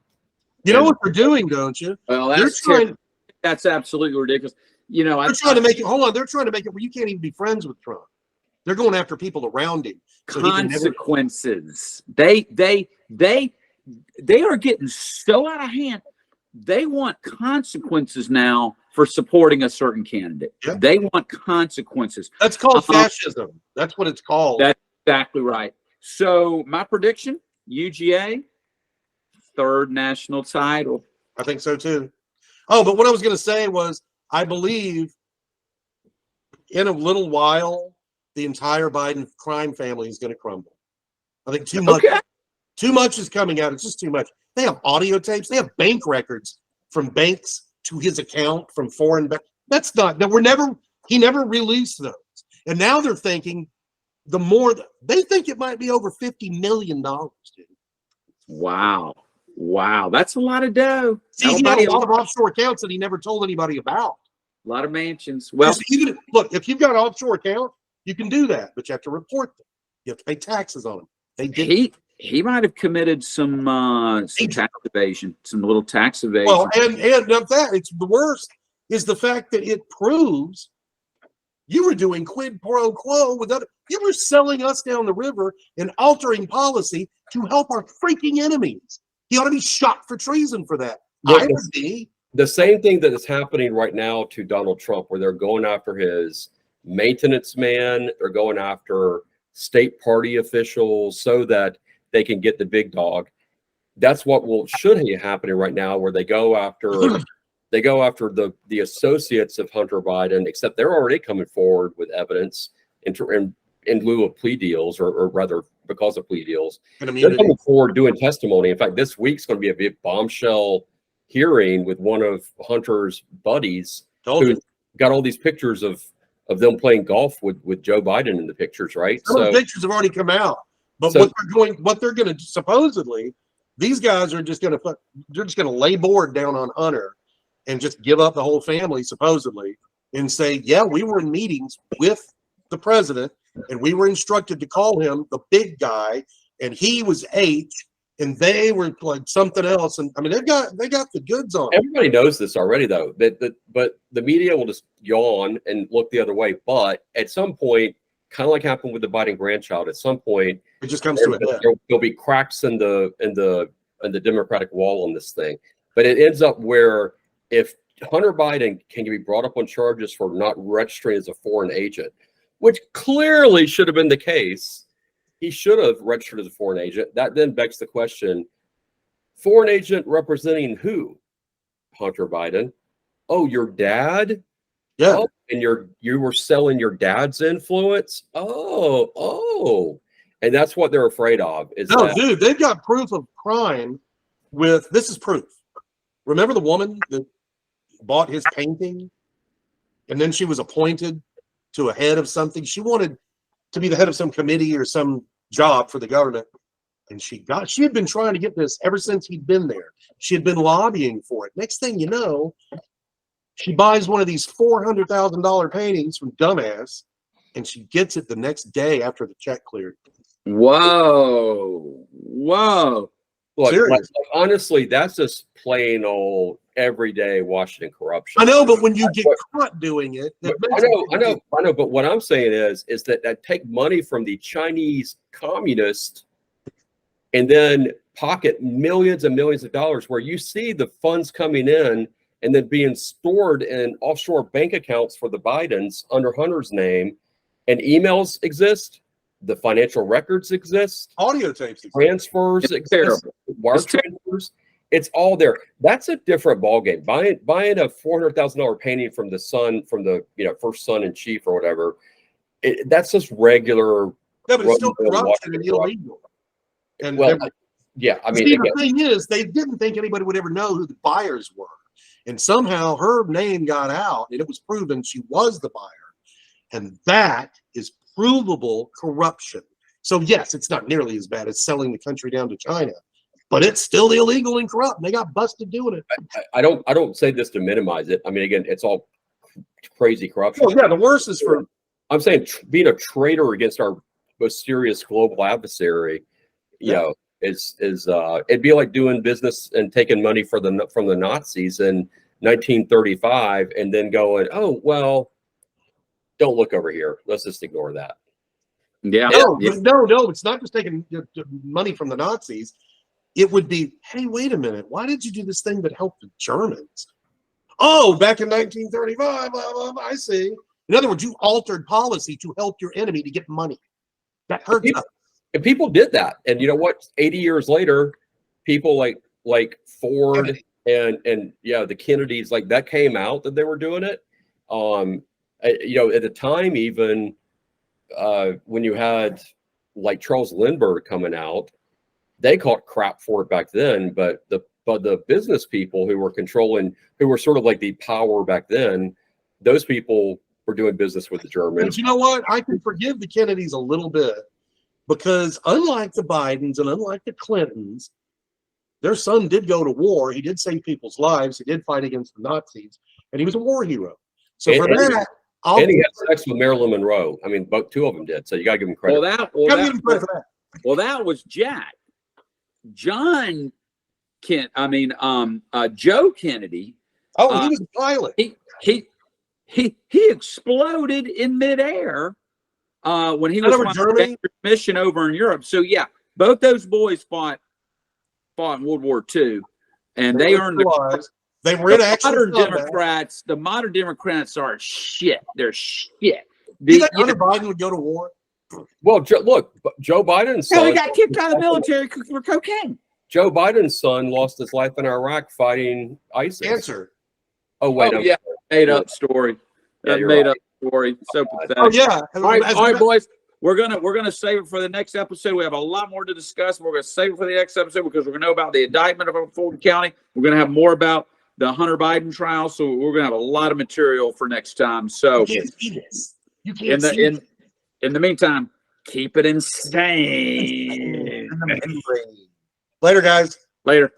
S2: You know what they're doing, don't you?
S3: Well,
S2: They're
S3: that's
S2: trying.
S3: that's absolutely ridiculous. You know,
S2: They're trying to make it. Hold on. They're trying to make it where you can't even be friends with Trump. They're going after people around him. So he can never.
S3: consequences. They are getting so out of hand. They want consequences now for supporting a certain candidate.
S2: Yeah.
S3: They want consequences.
S2: That's called
S3: Uh-huh.
S2: fascism. That's what it's called.
S3: That's exactly right. So my prediction, UGA, third national title.
S2: I think so too. Oh, but what I was going to say was, I believe in a little while, the entire Biden crime family is going to crumble. I think too much.
S3: Okay.
S2: Too much is coming out. It's just too much. They have audio tapes. They have bank records from banks to his account from foreign banks. That's not. That he never released those. And now they're thinking they think it might be over $50 million, dude.
S3: Wow. That's a lot of dough.
S2: See, he had
S3: Nobody-
S2: a lot of offshore accounts that he never told anybody about.
S3: a lot of mansions. Well,
S2: Look, if you've got an offshore account, you can do that, but you have to report them. You have to pay taxes on them. They did.
S3: he might have committed some tax evasion, some little tax evasion.
S2: Well, and of that, it's the worst is the fact that it proves you were doing quid pro quo with other. You were selling us down the river and altering policy to help our freaking enemies. He ought to be shot for treason for that.
S4: Look,
S2: I would be.
S4: the same thing that is happening right now to Donald Trump, where they're going after his maintenance man, they're going after state party officials so that they can get the big dog. That's what should be happening right now, where they go after the associates of Hunter Biden, except they're already coming forward with evidence in lieu of plea deals, or rather because of plea deals.
S2: And
S4: They're
S2: immunity.
S4: coming forward doing testimony. In fact, this week's going to be a big bombshell hearing with one of Hunter's buddies
S2: Told you.
S4: who got all these pictures of them playing golf with Joe Biden in the pictures, right?
S2: Some of the pictures have already come out, but
S4: So-
S2: what they're going to supposedly, these guys are just going to lay board down on Hunter and just give up the whole family supposedly and say, yeah, we were in meetings with the president and we were instructed to call him the big guy, and he was H and they were like something else. And I mean, they got the goods on it.
S4: Everybody knows this already, though. But the media will just yawn and look the other way. But at some point, kind of like happened with the Biden grandchild, at some point
S2: It just comes to a head.
S4: there'll be cracks in the Democratic wall on this thing. But it ends up where if Hunter Biden can be brought up on charges for not registering as a foreign agent, which clearly should have been the case. He should have registered as a foreign agent. That then begs the question, foreign agent representing who? Hunter Biden. Oh, your dad?
S2: Yeah.
S4: Oh, and you were selling your dad's influence? Oh. And that's what they're afraid of. Is
S2: No,
S4: that,
S2: dude, they've got proof of crime this is proof. Remember the woman that bought his painting and then she was appointed to a head of something? She wanted to be the head of some committee or some job for the government. And she had been trying to get this ever since he'd been there. She had been lobbying for it. Next thing you know, she buys one of these $400,000 paintings from Dumbass, and she gets it the next day after the check cleared.
S3: Whoa.
S4: look,
S2: serious.
S4: honestly, that's just plain old everyday Washington corruption.
S2: I know, but when you get caught doing it,
S4: I know. But what I'm saying is that take money from the Chinese communists and then pocket millions and millions of dollars, where you see the funds coming in and then being stored in offshore bank accounts for the Bidens under Hunter's name, and emails exist, the financial records exist,
S2: audio tapes.
S4: transfers
S3: It's
S4: exist,
S3: terrible.
S4: wire
S3: It's terrible.
S4: transfers. It's all there. That's a different ballgame. Buying a $400,000 painting from the son, from the first son in chief or whatever. That's just regular.
S2: Yeah, but it's still
S4: run-of-the-mill
S2: corruption and
S4: Washington
S2: illegal. And
S4: Well,
S2: they're-
S4: yeah, I mean,
S2: see,
S4: again,
S2: the thing is, they didn't think anybody would ever know who the buyers were. And somehow her name got out and it was proven she was the buyer. And that is provable corruption. So yes, it's not nearly as bad as selling the country down to China, but it's still illegal and corrupt. And they got busted doing it.
S4: I don't say this to minimize it. I mean, again, it's all crazy corruption.
S2: Oh yeah, the worst is for
S4: I'm saying being a traitor against our most serious global adversary, you know, is it'd be like doing business and taking money from the Nazis in 1935 and then going, oh well, don't look over here. Let's just ignore that.
S3: Yeah.
S2: no,
S3: Yeah.
S2: no. It's not just taking money from the Nazis. It would be, hey, wait a minute. Why did you do this thing that helped the Germans? Oh, back in 1935. Blah, blah, blah, I see. In other words, you altered policy to help your enemy to get money. That hurts us.
S4: And people did that. And you know what? 80 years later, people like Ford and yeah, the Kennedys, like that came out that they were doing it. You know, at the time, even when you had like Charles Lindbergh coming out, they caught crap for it back then. But the business people who were controlling, who were sort of like the power back then, those people were doing business with the
S2: But
S4: Germans.
S2: you know what? I can forgive the Kennedys a little bit because unlike the Bidens and unlike the Clintons, their son did go to war. He did save people's lives. He did fight against the Nazis, and he was a war hero. So for that,
S4: And he had sex with Marilyn Monroe. I mean, both two of them did. So you got to give him credit.
S2: gotta give him credit for that.
S3: Well, that was Jack. John Joe Kennedy.
S2: Oh, he was a pilot.
S3: He exploded in midair when he was
S2: over
S3: on
S2: Germany?
S3: a mission over in Europe. So yeah, both those boys fought in World War II, and they earned
S2: They were in
S3: the
S2: actual
S3: modern
S2: combat.
S3: Democrats. The modern Democrats are shit. They're shit.
S2: You think Hunter Biden would go to war?
S4: Well, look, Joe Biden's
S3: Hell, he
S4: son.
S3: got kicked out of the military for cocaine.
S4: Joe Biden's son lost his life in Iraq fighting ISIS.
S2: Answer.
S4: Oh wait,
S3: Oh, yeah, made up story.
S4: Yeah,
S3: That
S4: you're
S3: made
S4: right.
S3: up story. So pathetic.
S2: Oh yeah.
S3: All right, boys. We're gonna save it for the next episode. We have a lot more to discuss. We're gonna save it for the next episode because we're gonna know about the indictment of Fulton County. We're gonna have more about the Hunter Biden trial. So we're gonna have a lot of material for next time. So
S2: You can't see this. You can't see it.
S3: in the meantime, keep it insane.
S2: Later, guys.
S3: Later.